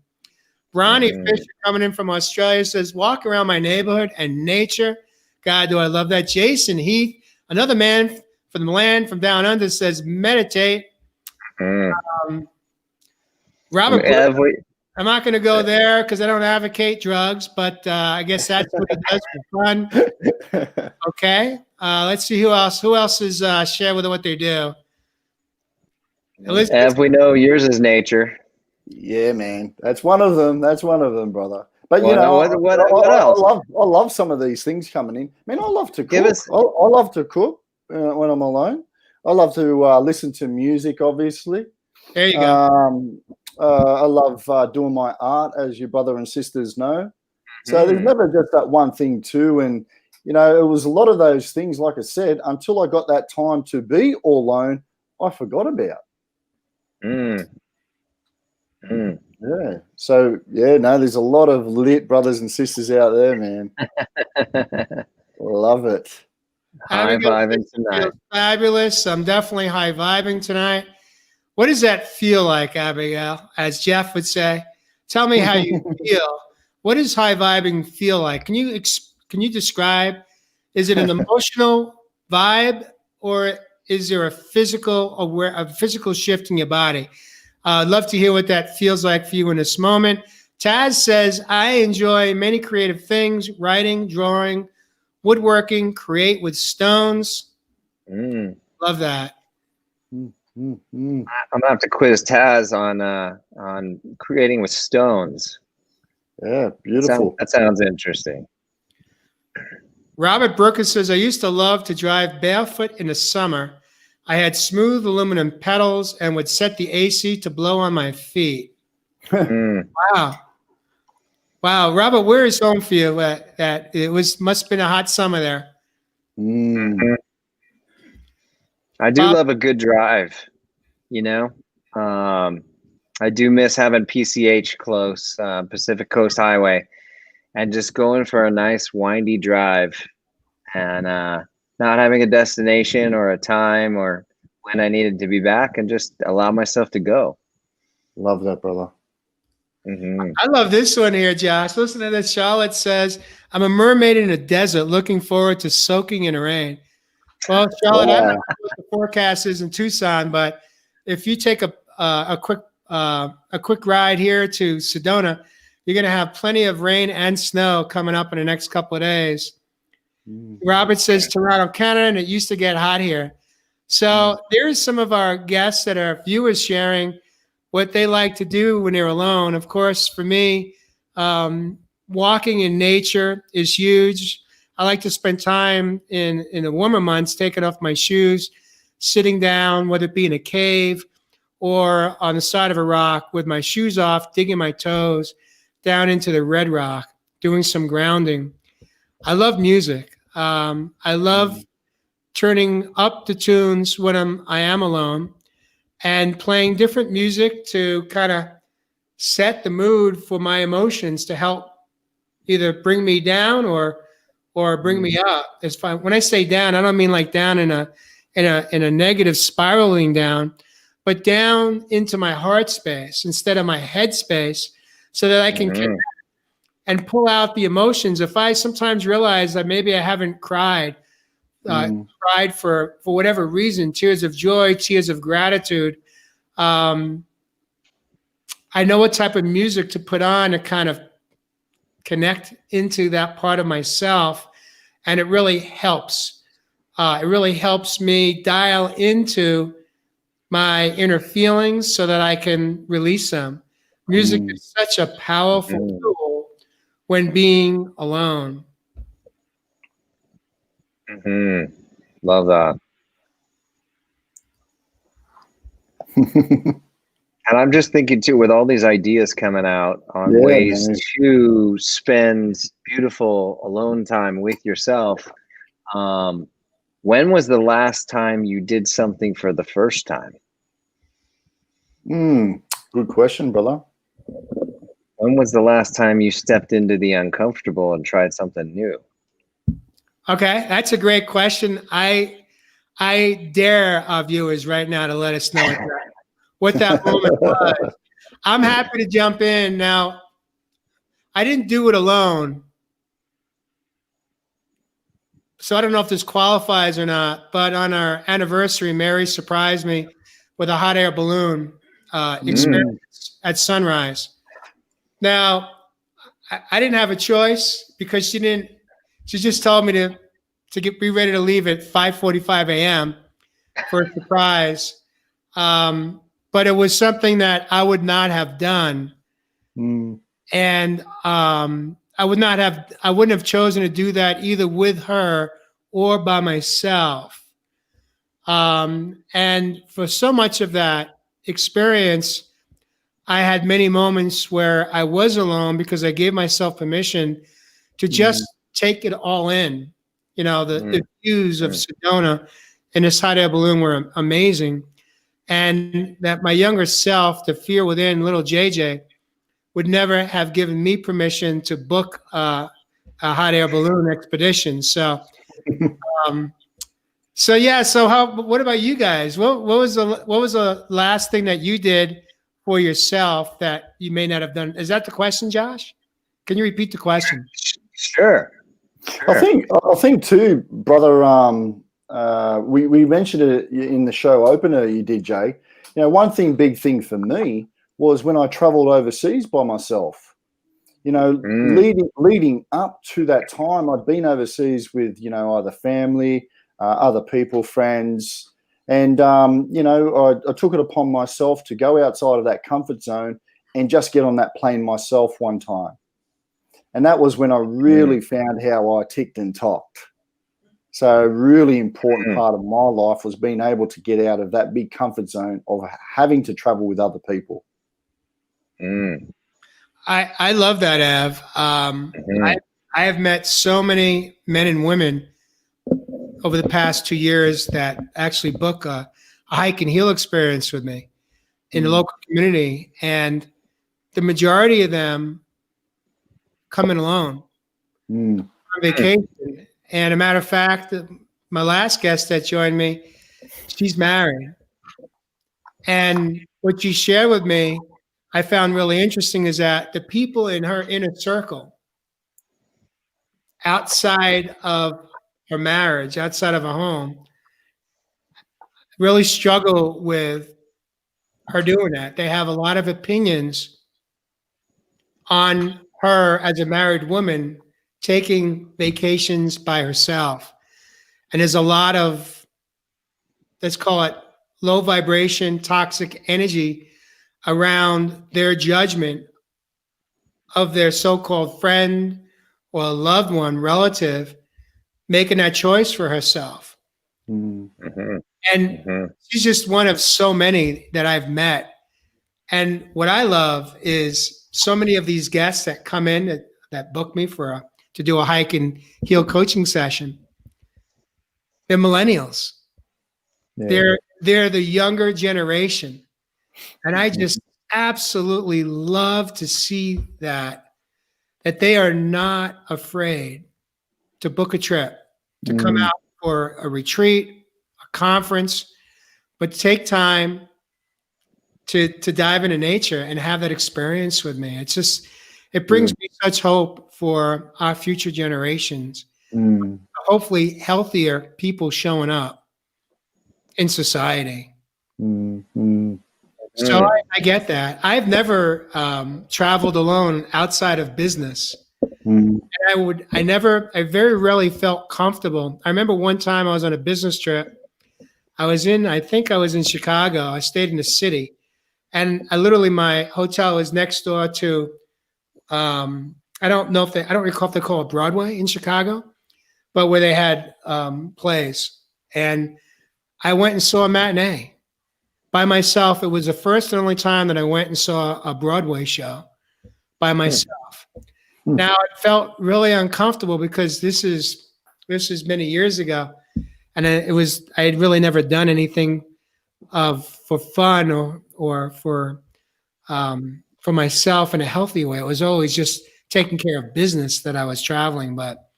Ronnie Fisher coming in from Australia says, walk around my neighborhood and nature. God, do I love that. Jason Heath, another man from the land from down under, says, meditate. Robert, I'm not going to go there because I don't advocate drugs, but I guess that's what he does for fun. Okay. Let's see who else. Who else is share with what they do? Ev, we know yours is nature. Yeah, man. That's one of them. That's one of them, brother. But what else? I love some of these things coming in. Man, I love to cook. I love to cook when I'm alone. I love to listen to music, obviously. There you go. I love doing my art, as your brother and sisters know. So there's never just that one thing too. And, you know, it was a lot of those things, like I said, until I got that time to be all alone, I forgot about. Yeah. So, there's a lot of lit brothers and sisters out there, man. Love it. High-vibing tonight. Fabulous. I'm definitely high-vibing tonight. What does that feel like, Abigail? As Jeff would say, tell me how you feel. What does high-vibing feel like? Can you describe? Is it an emotional vibe, or is there a physical shift in your body? I'd love to hear what that feels like for you in this moment. Taz says, I enjoy many creative things, writing, drawing, woodworking, create with stones. Love that. I'm gonna have to quiz Taz on creating with stones. Yeah, beautiful. That sounds interesting. Robert Brooker says, I used to love to drive barefoot in the summer. I had smooth aluminum pedals and would set the AC to blow on my feet. Wow. Robert, where is home for you? That it must have been a hot summer there. I do love a good drive, you know. I do miss having PCH close, Pacific Coast Highway, and just going for a nice windy drive and not having a destination or a time or when I needed to be back, and just allow myself to go. Love that, brother. I love this one here, Josh. Listen to this. Charlotte says, I'm a mermaid in a desert looking forward to soaking in the rain. Well, Charlotte, I don't know what the forecast is in Tucson, but if you take a quick ride here to Sedona, you're going to have plenty of rain and snow coming up in the next couple of days. Robert says Toronto, Canada, and it used to get hot here. So there's some of our guests that are viewers sharing what they like to do when they're alone. Of course, for me, walking in nature is huge. I like to spend time in the warmer months, taking off my shoes, sitting down, whether it be in a cave or on the side of a rock with my shoes off, digging my toes down into the red rock, doing some grounding. I love music. I love turning up the tunes when I am alone and playing different music to kind of set the mood for my emotions to help either bring me down or bring me up. It's fine. When I say down, I don't mean like down in a negative spiraling down, but down into my heart space instead of my head space, so that I can connect and pull out the emotions. If I sometimes realize that maybe I haven't cried for whatever reason, tears of joy, tears of gratitude, I know what type of music to put on to kind of connect into that part of myself, and it really helps. It really helps me dial into my inner feelings so that I can release them. Music is such a powerful tool when being alone. Love that. And I'm just thinking too, with all these ideas coming out on ways to spend beautiful alone time with yourself. When was the last time you did something for the first time? Good question, brother. When was the last time you stepped into the uncomfortable and tried something new? Okay, that's a great question. I dare our viewers right now to let us know what that moment was. I'm happy to jump in. Now, I didn't do it alone. So I don't know if this qualifies or not, but on our anniversary, Mary surprised me with a hot air balloon experience at sunrise. Now, I didn't have a choice because she just told me to be ready to leave at 5:45 a.m. for a surprise. But it was something that I would not have done. And I wouldn't have chosen to do that either with her or by myself. And for so much of that experience, I had many moments where I was alone because I gave myself permission to just take it all in. You know, the views of Sedona and this hot air balloon were amazing. And that my younger self, the fear within, little JJ, would never have given me permission to book a hot air balloon expedition. So, what about you guys? What was the last thing that you did for yourself that you may not have done? Is that the question, Josh? Can you repeat the question? Sure. I think too, brother. We mentioned it in the show opener you did, Jay. You know, big thing for me was when I traveled overseas by myself. You know, leading up to that time, I'd been overseas with, you know, either family, other people, friends, and you know, I took it upon myself to go outside of that comfort zone and just get on that plane myself one time. And that was when I really found how I ticked and talked. So a really important part of my life was being able to get out of that big comfort zone of having to travel with other people. I love that, Ev. I have met so many men and women over the past 2 years that actually book a hike and heal experience with me in the local community. And the majority of them come in alone on vacation. And a matter of fact, my last guest that joined me, she's married. And what she shared with me, I found really interesting, is that the people in her inner circle, outside of her marriage, outside of her home, really struggle with her doing that. They have a lot of opinions on her as a married woman taking vacations by herself. And there's a lot of, let's call it, low vibration, toxic energy around their judgment of their so-called friend or loved one, relative, making that choice for herself. And she's just one of so many that I've met. And what I love is so many of these guests that come in that book me to do a hike and heal coaching session, they're millennials. Yeah. They're the younger generation. And I just absolutely love to see that they are not afraid to book a trip, to come out for a retreat, a conference, but take time to dive into nature and have that experience with me. It's just, it brings me such hope for our future generations. Hopefully healthier people showing up in society. So I get that. I've never traveled alone outside of business. And I very rarely felt comfortable. I remember one time I was on a business trip. I think I was in Chicago. I stayed in the city. And my hotel was next door to, I don't recall if they call it Broadway in Chicago, but where they had plays. And I went and saw a matinee by myself. It was the first and only time that I went and saw a Broadway show by myself. Now it felt really uncomfortable because this is many years ago, and I had really never done anything for fun or for myself in a healthy way. It was always just taking care of business that I was traveling. But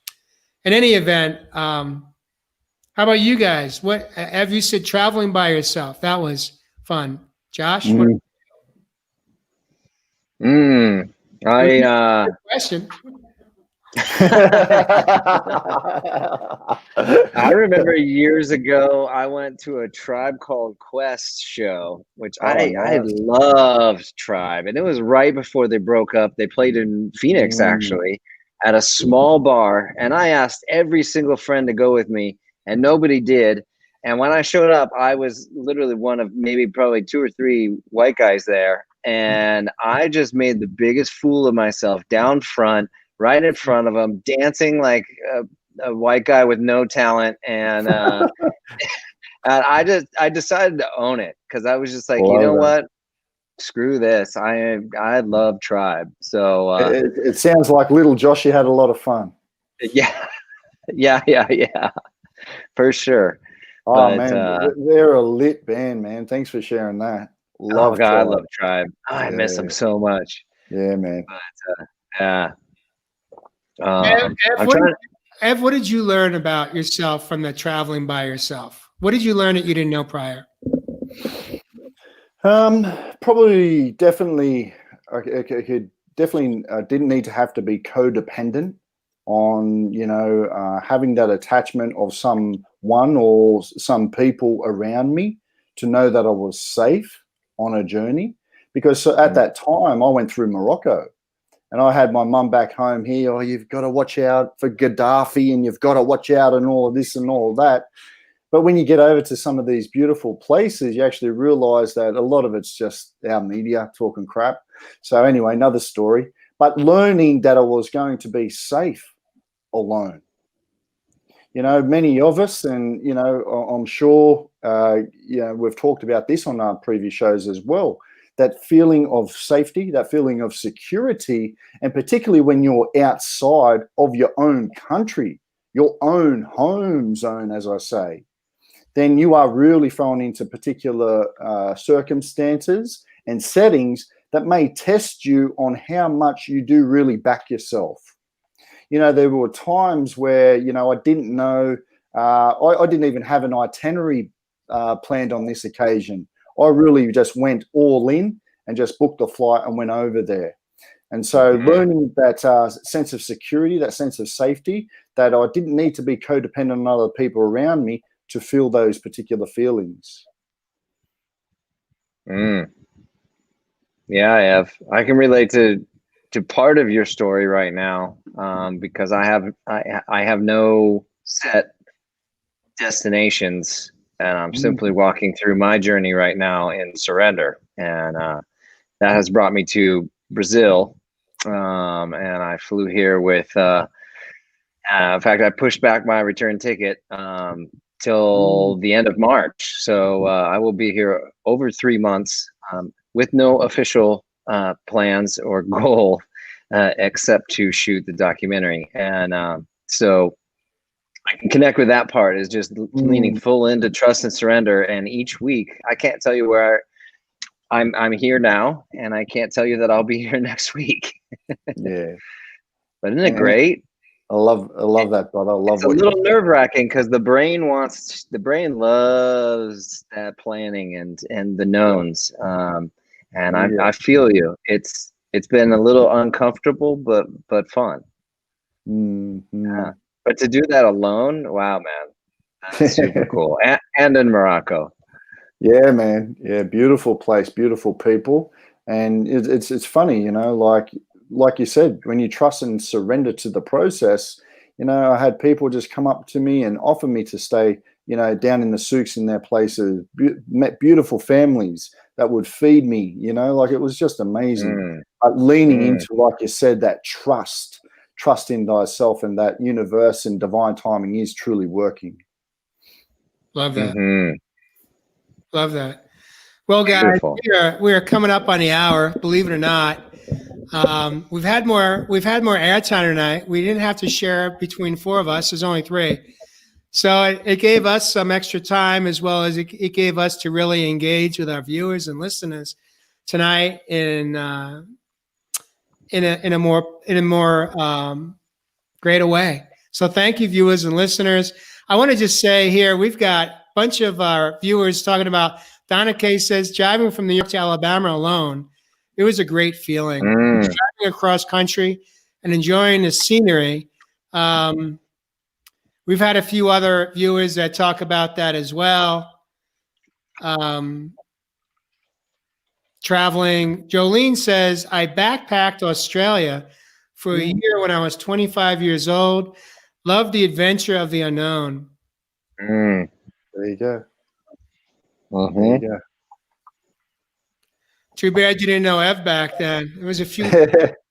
in any event, how about you guys? What have you said? Traveling by yourself, that was fun. Josh? I Question. I remember years ago I went to a Tribe Called Quest show, which I loved Tribe, and it was right before they broke up. They played in Phoenix actually at a small bar, and I asked every single friend to go with me, and nobody did. And when I showed up, I was literally one of probably 2 or 3 white guys there, and I just made the biggest fool of myself down front, right in front of them, dancing like a white guy with no talent, and and I decided to own it because I was just like, you know what, screw this. I love Tribe. So it sounds like little Joshy had a lot of fun. Yeah, for sure. Oh, but, man, they're a lit band, man. Thanks for sharing that. Oh God, I love Tribe. Oh, I miss them so much. Yeah, man. But yeah. Ev, what did you learn about yourself from the traveling by yourself? What did you learn that you didn't know prior? Probably, definitely, I could definitely didn't need to have to be codependent on, having that attachment of someone or some people around me to know that I was safe on a journey. Because at that time, I went through Morocco. And I had my mum back home here. Oh, you've got to watch out for Gaddafi, and you've got to watch out and all of this and all of that. But when you get over to some of these beautiful places, you actually realize that a lot of it's just our media talking crap. So anyway, another story. But learning that I was going to be safe alone. Many of us, and, I'm sure, we've talked about this on our previous shows as well, that feeling of safety, that feeling of security, and particularly when you're outside of your own country, your own home zone, as I say, then you are really thrown into particular circumstances and settings that may test you on how much you do really back yourself. There were times where, I didn't know, I didn't even have an itinerary planned on this occasion. I really just went all in and just booked the flight and went over there. And so learning that sense of security, that sense of safety, that I didn't need to be codependent on other people around me to feel those particular feelings. Yeah, I can relate to part of your story right now, because I have no set destinations. And I'm simply walking through my journey right now in surrender. And that has brought me to Brazil. And I flew here with, in fact, I pushed back my return ticket till the end of March. So I will be here over 3 months with no official plans or goal except to shoot the documentary. And so I can connect with that part, is just leaning full into trust and surrender. And each week, I can't tell you where I'm here now, and I can't tell you that I'll be here next week. Yeah, but isn't it great? I love that, brother. I love it's a little nerve-wracking because the brain loves that planning and the knowns. And I feel you. It's been a little uncomfortable, but fun. But to do that alone, wow, man, that's super cool. And in Morocco. Yeah, man. Yeah, beautiful place, beautiful people. And it's funny, like you said, when you trust and surrender to the process, I had people just come up to me and offer me to stay, down in the souks in their places, met beautiful families that would feed me, it was just amazing. Leaning into, like you said, that trust in thyself, and that universe and divine timing is truly working. Love that. Love that. Well, guys, we are coming up on the hour. Believe it or not, we've had more airtime tonight. We didn't have to share between 4 of us. There's only 3, so it gave us some extra time, as well as it gave us to really engage with our viewers and listeners tonight in a more greater way. So thank you, viewers and listeners. I want to just say here, we've got a bunch of our viewers talking about, Donna Kay says, driving from New York to Alabama alone, It was a great feeling. Driving across country and enjoying the scenery. We've had a few other viewers that talk about that as well. Traveling. Jolene says, I backpacked Australia for a year when I was 25 years old. Loved the adventure of the unknown. There you go. Mm-hmm. There you go. Too bad you didn't know Ev back then. It was it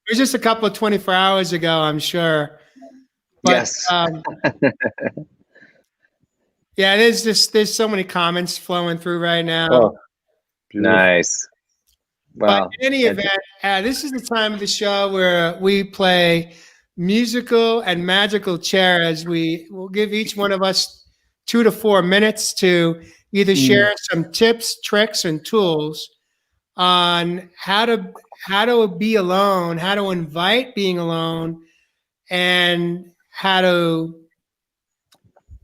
was just a couple of 24 hours ago, I'm sure. But, Yes. yeah, there's so many comments flowing through right now. Oh, beautiful. Nice. Wow. But in any event, this is the time of the show where we play musical and magical chairs. We will give each one of us 2 to 4 minutes to either share some tips, tricks, and tools on how to be alone, how to invite being alone, and how to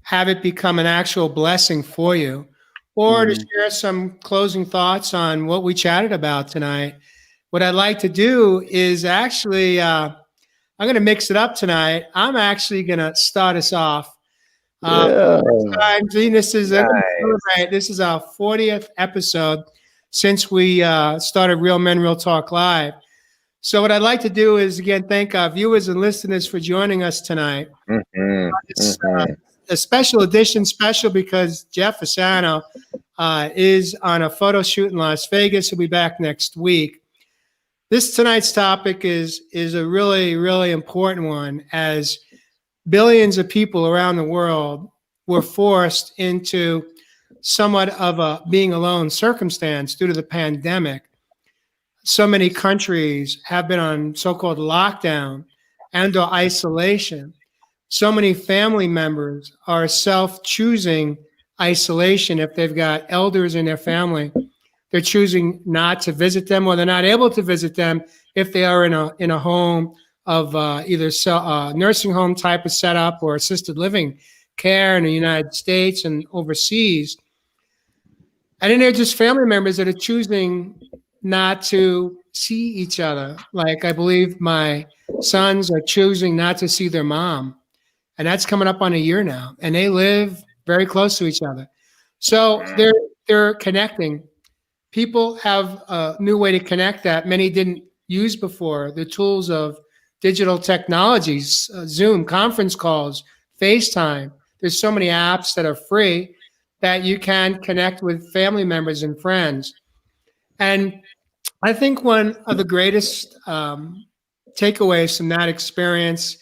have it become an actual blessing for you, or to share some closing thoughts on what we chatted about tonight. What I'd like to do is actually, I'm going to mix it up tonight. I'm actually going to start us off. This is our 40th episode since we started Real Men, Real Talk Live. So what I'd like to do is, again, thank our viewers and listeners for joining us tonight. It's a special edition, because Jeff Fasano is on a photo shoot in Las Vegas. He'll be back next week. Tonight's topic is a really, really important one, as billions of people around the world were forced into somewhat of a being alone circumstance due to the pandemic. So many countries have been on so-called lockdown and or isolation. So many family members are self-choosing isolation. If they've got elders in their family, they're choosing not to visit them, or they're not able to visit them if they are in a home of either nursing home type of setup or assisted living care in the United States and overseas. And then they're just family members that are choosing not to see each other. Like, I believe my sons are choosing not to see their mom. And that's coming up on a year now. And they live very close to each other. So they're connecting. People have a new way to connect that many didn't use before. The tools of digital technologies, Zoom, conference calls, FaceTime. There's so many apps that are free that you can connect with family members and friends. And I think one of the greatest takeaways from that experience,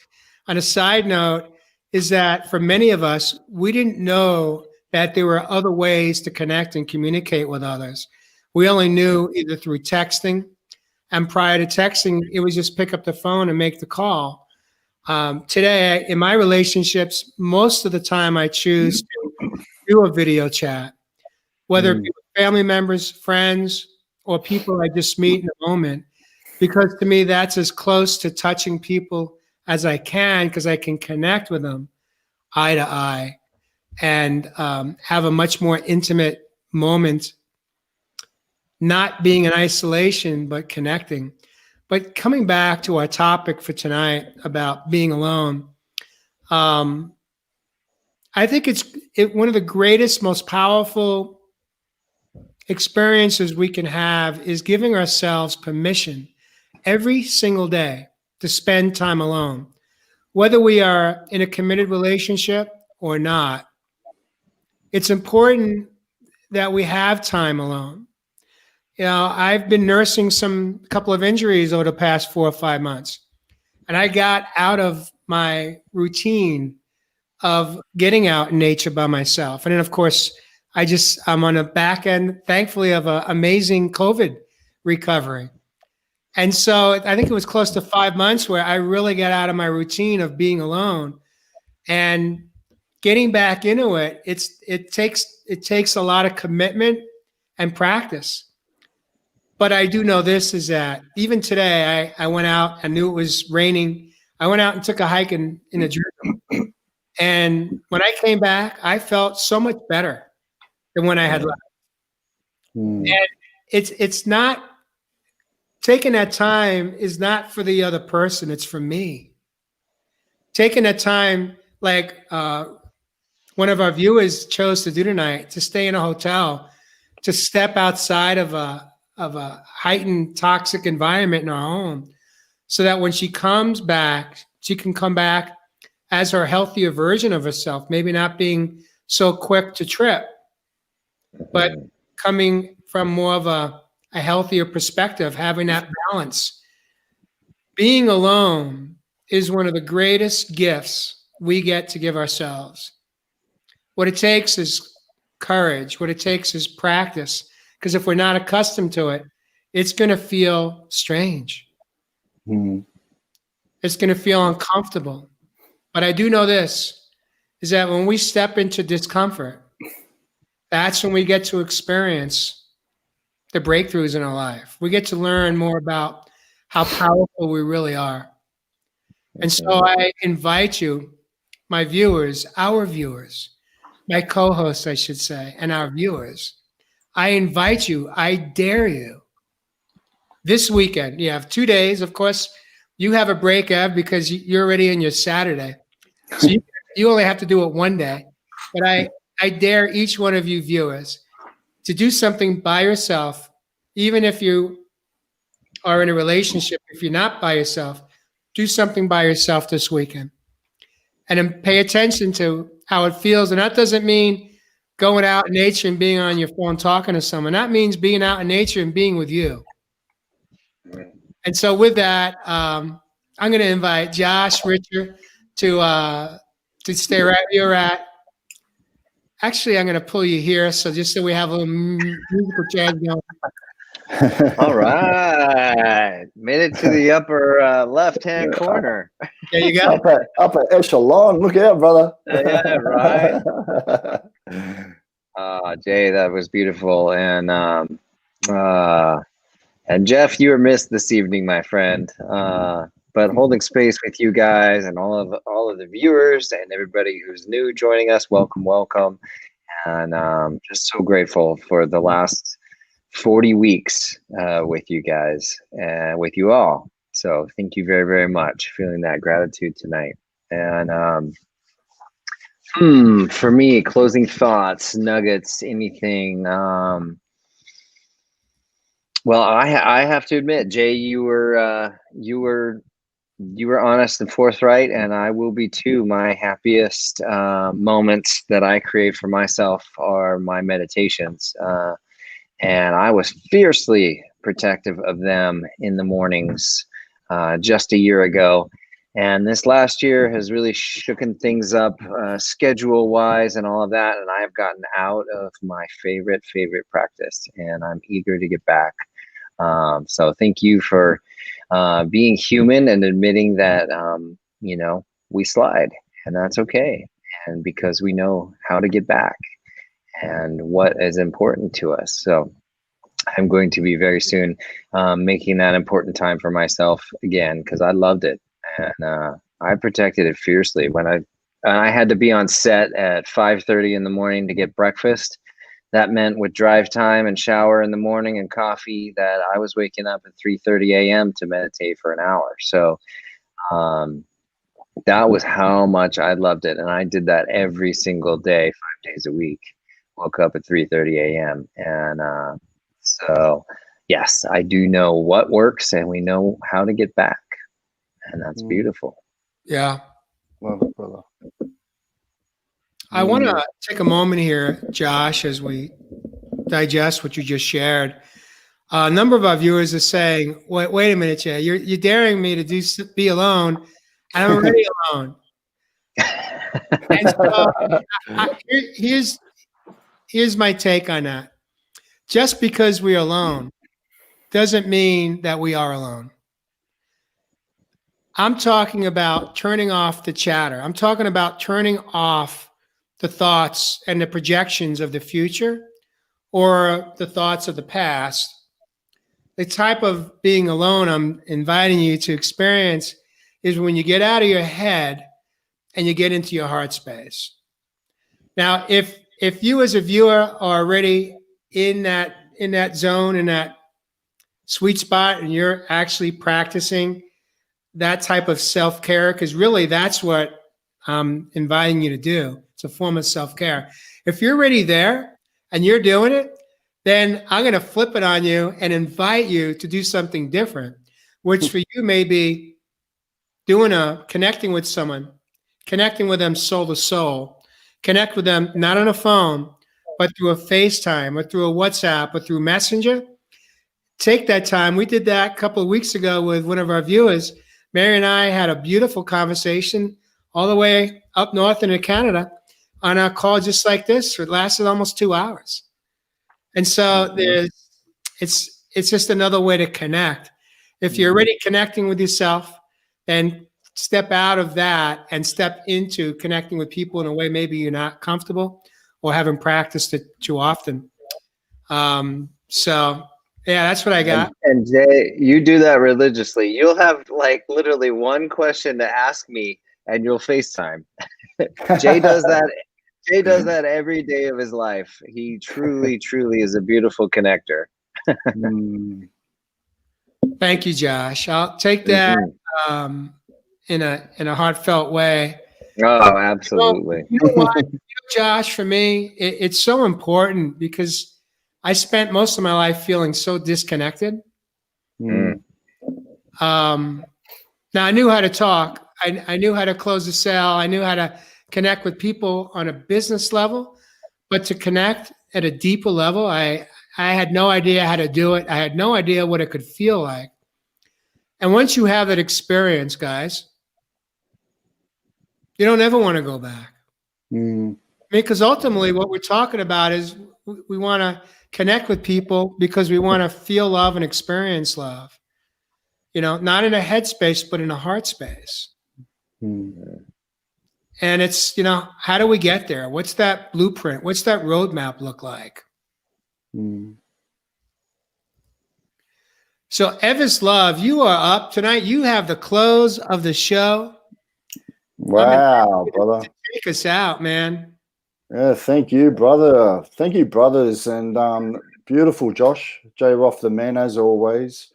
on a side note, is that for many of us, we didn't know that there were other ways to connect and communicate with others. We only knew either through texting, and prior to texting, it was just pick up the phone and make the call. Today, in my relationships, most of the time I choose to do a video chat, whether it be with family members, friends, or people I just meet in a moment, because to me, that's as close to touching people as I can, because I can connect with them eye to eye and have a much more intimate moment, not being in isolation, but connecting. But coming back to our topic for tonight about being alone, I think it's one of the greatest, most powerful experiences we can have is giving ourselves permission every single day to spend time alone. Whether we are in a committed relationship or not, it's important that we have time alone. You know, I've been nursing a couple of injuries over the past 4 or 5 months, and I got out of my routine of getting out in nature by myself. And then, of course, I'm on the back end, thankfully, of an amazing COVID recovery. And so I think it was close to 5 months where I really got out of my routine of being alone, and getting back into it. It takes a lot of commitment and practice. But I do know this, is that even today, I went out, I knew it was raining. I went out and took a hike in the Jersey. And when I came back, I felt so much better than when I had left. And it's not taking that time is not for the other person, it's for me. Taking that time, like one of our viewers chose to do tonight, to stay in a hotel, to step outside of a heightened toxic environment in our home, so that when she comes back, she can come back as her healthier version of herself, maybe not being so quick to trip, but coming from more of a healthier perspective, having that balance. Being alone is one of the greatest gifts we get to give ourselves. What it takes is courage. What it takes is practice. Because if we're not accustomed to it, it's going to feel strange. It's going to feel uncomfortable. But I do know this, is that when we step into discomfort, that's when we get to experience the breakthroughs in our life. We get to learn more about how powerful we really are. And so I invite you, my viewers, our viewers, my co-hosts, I should say, and our viewers, I invite you, I dare you, this weekend, you have 2 days. Of course, you have a break, Ev, because you're already in your Saturday. So you only have to do it 1 day. But I dare each one of you viewers to do something by yourself, even if you are in a relationship. If you're not by yourself, do something by yourself this weekend. And then pay attention to how it feels. And that doesn't mean going out in nature and being on your phone talking to someone. That means being out in nature and being with you. And so with that, I'm going to invite Josh, Richard, to stay right where you're at. Actually, I'm going to pull you here, so just so we have a little musical chairs going. All right, made it to the upper left-hand corner. There you go. Upper echelon. Look out, brother. Yeah, right. Jay, that was beautiful, and Jeff, you were missed this evening, my friend. But holding space with you guys and all of the viewers and everybody who's new joining us, welcome. And just so grateful for the last 40 weeks with you guys and with you all. So thank you very, very much. Feeling that gratitude tonight. And for me, closing thoughts, nuggets, anything. Well, I have to admit, Jay, you were honest and forthright, and I will be too. My happiest moments that I create for myself are my meditations, and I was fiercely protective of them in the mornings just a year ago. And this last year has really shooken things up schedule-wise and all of that, and I have gotten out of my favorite practice, and I'm eager to get back. So thank you for being human and admitting that, we slide, and that's okay. And because we know how to get back and what is important to us. So I'm going to be very soon making that important time for myself again, because I loved it. And I protected it fiercely. When I had to be on set at 5:30 in the morning to get breakfast, that meant with drive time and shower in the morning and coffee that I was waking up at 3:30 a.m. to meditate for an hour. So that was how much I loved it. And I did that every single day, 5 days a week. Woke up at 3:30 a.m. And so, yes, I do know what works, and we know how to get back. And that's beautiful. Yeah. Love it, brother. I want to take a moment here, Josh, as we digest what you just shared. A number of our viewers are saying, wait a minute, Jay, you're daring me to be alone, and I'm already alone. And so here's my take on that. Just because we are alone doesn't mean that we are alone. I'm talking about turning off the chatter. I'm talking about turning off the thoughts and the projections of the future or the thoughts of the past. The type of being alone I'm inviting you to experience is when you get out of your head and you get into your heart space. Now, if you as a viewer are already in that zone, in that sweet spot and you're actually practicing that type of self-care, because really that's what I'm inviting you to do. It's a form of self-care. If you're already there and you're doing it, then I'm going to flip it on you and invite you to do something different, which for you may be connecting with someone, connecting with them soul to soul, connect with them not on a phone, but through a FaceTime or through a WhatsApp or through Messenger. Take that time. We did that a couple of weeks ago with one of our viewers. Mary and I had a beautiful conversation all the way up north into Canada on a call just like this. It lasted almost 2 hours. And so it's just another way to connect. If you're already connecting with yourself, then step out of that and step into connecting with people in a way maybe you're not comfortable or haven't practiced it too often. So yeah, that's what I got. And Jay, you do that religiously. You'll have like literally one question to ask me and you'll FaceTime. Jay does that. Jay does that every day of his life. He truly, truly is a beautiful connector. Thank you, Josh. I'll take that in a heartfelt way. Oh, absolutely. You know what, Josh, for me, it's so important because I spent most of my life feeling so disconnected. Now I knew how to talk. I knew how to close a sale. I knew how to connect with people on a business level, but to connect at a deeper level, I had no idea how to do it. I had no idea what it could feel like. And once you have that experience, guys, you don't ever want to go back. Because ultimately what we're talking about is we want to connect with people because we want to feel love and experience love. You know, not in a head space, but in a heart space. And it's, you know, how do we get there? What's that blueprint? What's that roadmap look like? So Evis Love, you are up tonight. You have the close of the show. Wow, brother. Take us out, man. Yeah, thank you, brother. Thank you, brothers. And beautiful, Josh. J. Roth, the man, as always.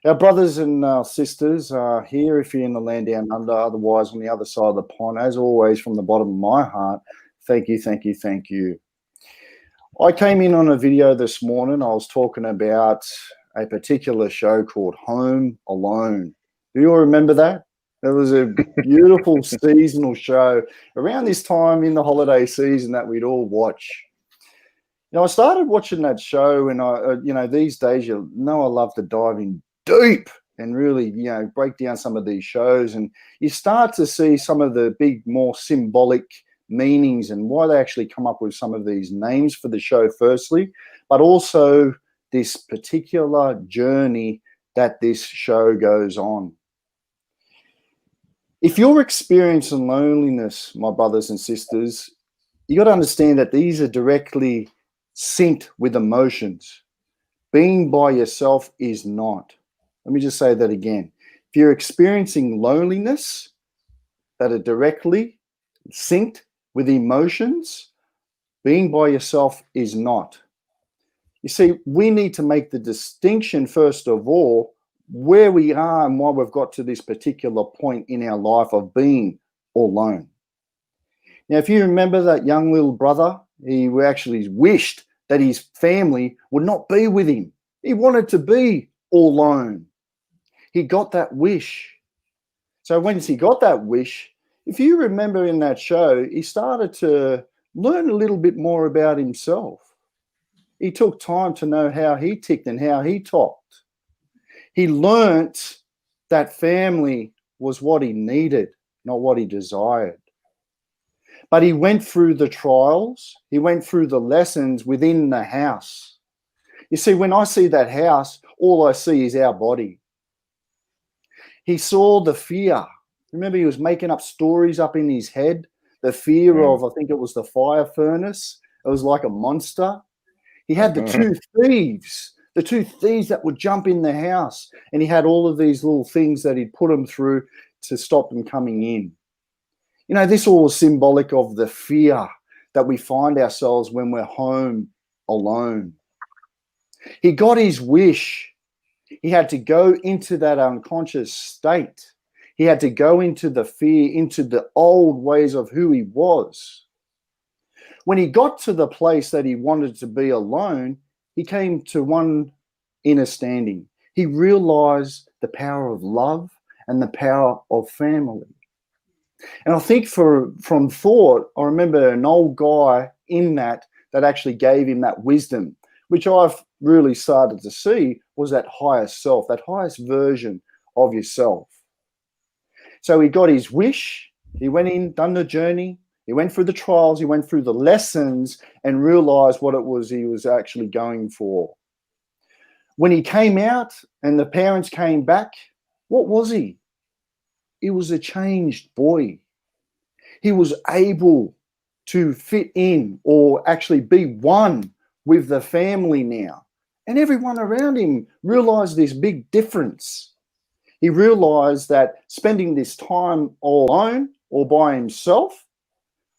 Our brothers and sisters are here if you're in the land down under, otherwise on the other side of the pond. As always, from the bottom of my heart, thank you, thank you, thank you. I came in on a video this morning. I was talking about a particular show called Home Alone. Do you all remember that? It was a beautiful seasonal show around this time in the holiday season that we'd all watch. You know, I started watching that show and these days, I love to dive in deep and really, break down some of these shows, and you start to see some of the big, more symbolic meanings and why they actually come up with some of these names for the show firstly, but also this particular journey that this show goes on. If you're experiencing loneliness, my brothers and sisters, you got to understand that these are directly synced with emotions. Being by yourself is not. Let me just say that again. If you're experiencing loneliness that are directly synced with emotions, being by yourself is not. You see, we need to make the distinction, first of all, where we are and why we've got to this particular point in our life of being alone. Now, if you remember that young little brother, he actually wished that his family would not be with him. He wanted to be alone. He got that wish. So once he got that wish, if you remember in that show, he started to learn a little bit more about himself. He took time to know how he ticked and how he talked. He learnt that family was what he needed, not what he desired. But he went through the trials. He went through the lessons within the house. You see, when I see that house, all I see is our body. He saw the fear. Remember, he was making up stories up in his head. The fear of, I think it was the fire furnace. It was like a monster. He had the two thieves that would jump in the house. And he had all of these little things that he'd put them through to stop them coming in. You know, this all is symbolic of the fear that we find ourselves when we're home alone. He got his wish, He had to go into that unconscious state. He had to go into the fear, into the old ways of who he was. When he got to the place that he wanted to be alone, he came to one inner standing. He realized the power of love and the power of family. And I think from thought, I remember an old guy in that actually gave him that wisdom, which I've really started to see was that higher self, that highest version of yourself. So he got his wish. He went in, done the journey. He went through the trials. He went through the lessons and realized what it was he was actually going for. When he came out and the parents came back, what was he? He was a changed boy. He was able to fit in or actually be one with the family now. And everyone around him realized this big difference. He realized that spending this time all alone or by himself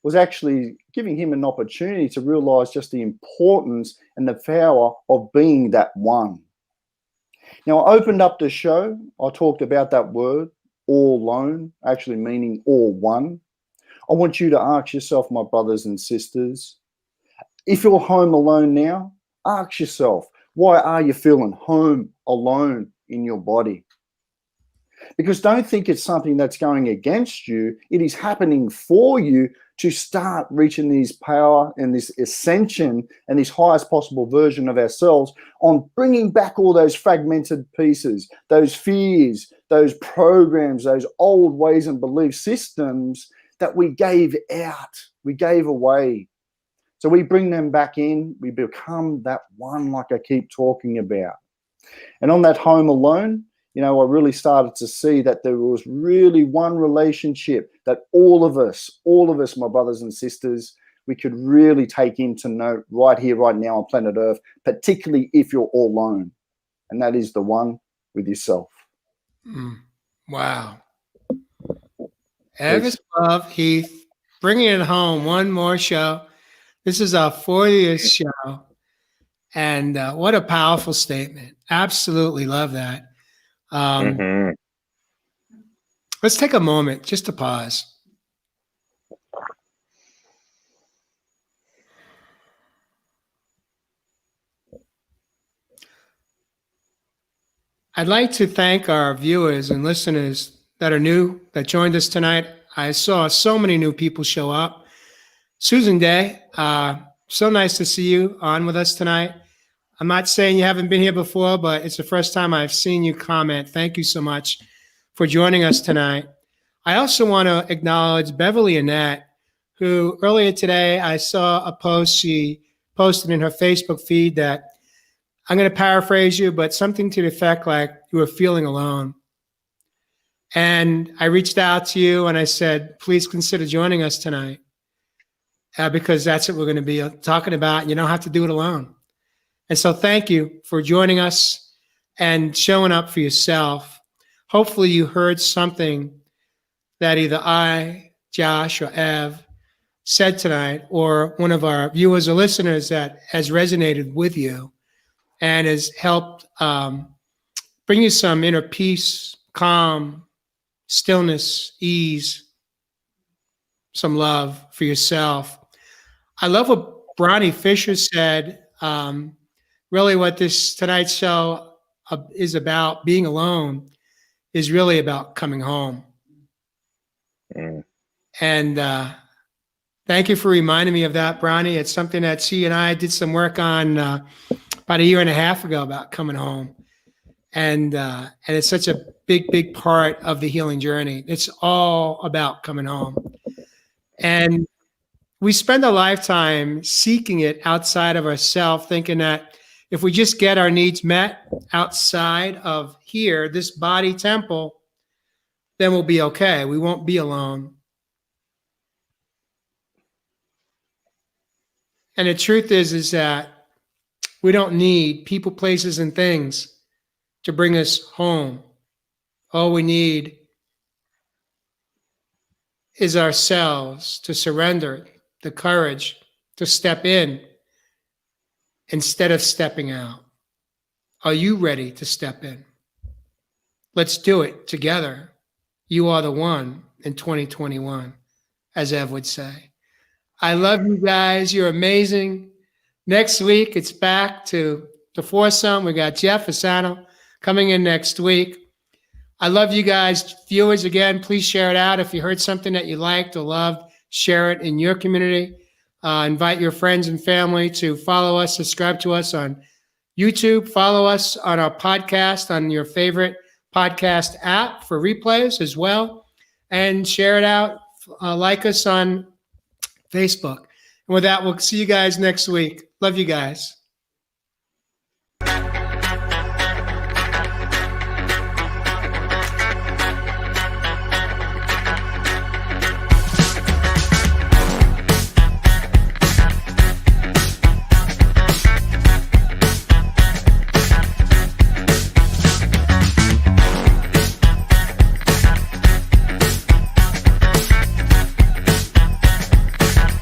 was actually giving him an opportunity to realize just the importance and the power of being that one. Now, I opened up the show. I talked about that word, all alone, actually meaning all one. I want you to ask yourself, my brothers and sisters, if you're home alone now, ask yourself, why are you feeling home alone in your body? Because don't think it's something that's going against you. It is happening for you to start reaching this power and this ascension and this highest possible version of ourselves on bringing back all those fragmented pieces, those fears, those programs, those old ways and belief systems that we gave out, we gave away. So we bring them back in, we become that one like I keep talking about. And on that home alone, I really started to see that there was really one relationship that all of us, my brothers and sisters, we could really take into note right here, right now on planet Earth, particularly if you're all alone. And that is the one with yourself. Wow. Evis Love, Heath, bringing it home. One more show. This is our 40th show. And what a powerful statement. Absolutely love that. Let's take a moment just to pause. I'd like to thank our viewers and listeners that are new, that joined us tonight. I saw so many new people show up. Susan Day, so nice to see you on with us tonight. I'm not saying you haven't been here before, but it's the first time I've seen you comment. Thank you so much for joining us tonight. I also want to acknowledge Beverly Annette, who earlier today I saw a post she posted in her Facebook feed that, I'm going to paraphrase you, but something to the effect like you were feeling alone. And I reached out to you and I said, please consider joining us tonight because that's what we're going to be talking about. You don't have to do it alone. And so thank you for joining us and showing up for yourself. Hopefully you heard something that either I, Josh, or Ev said tonight, or one of our viewers or listeners that has resonated with you and has helped bring you some inner peace, calm, stillness, ease, some love for yourself. I love what Bronnie Fisher said. Really what this tonight's show is about, being alone, is really about coming home. And thank you for reminding me of that, Bronnie. It's something that she and I did some work on about a year and a half ago about coming home. And it's such a big part of the healing journey. It's all about coming home. And we spend a lifetime seeking it outside of ourselves, thinking that if we just get our needs met outside of here, this body temple, then we'll be okay. We won't be alone. And the truth is that we don't need people, places, and things to bring us home. All we need is ourselves to surrender, the courage to step in instead of stepping out. Are you ready to step in? Let's do it together. You are the one in 2021, as Ev would say. I love you guys. You're amazing. Next week, it's back to the foursome. We got Jeff Asano coming in next week. I love you guys. Viewers, again, please share it out. If you heard something that you liked or loved, share it in your community. Invite your friends and family to follow us, subscribe to us on YouTube, follow us on our podcast on your favorite podcast app for replays as well, and share it out. Like us on Facebook. And with that, we'll see you guys next week. Love you guys.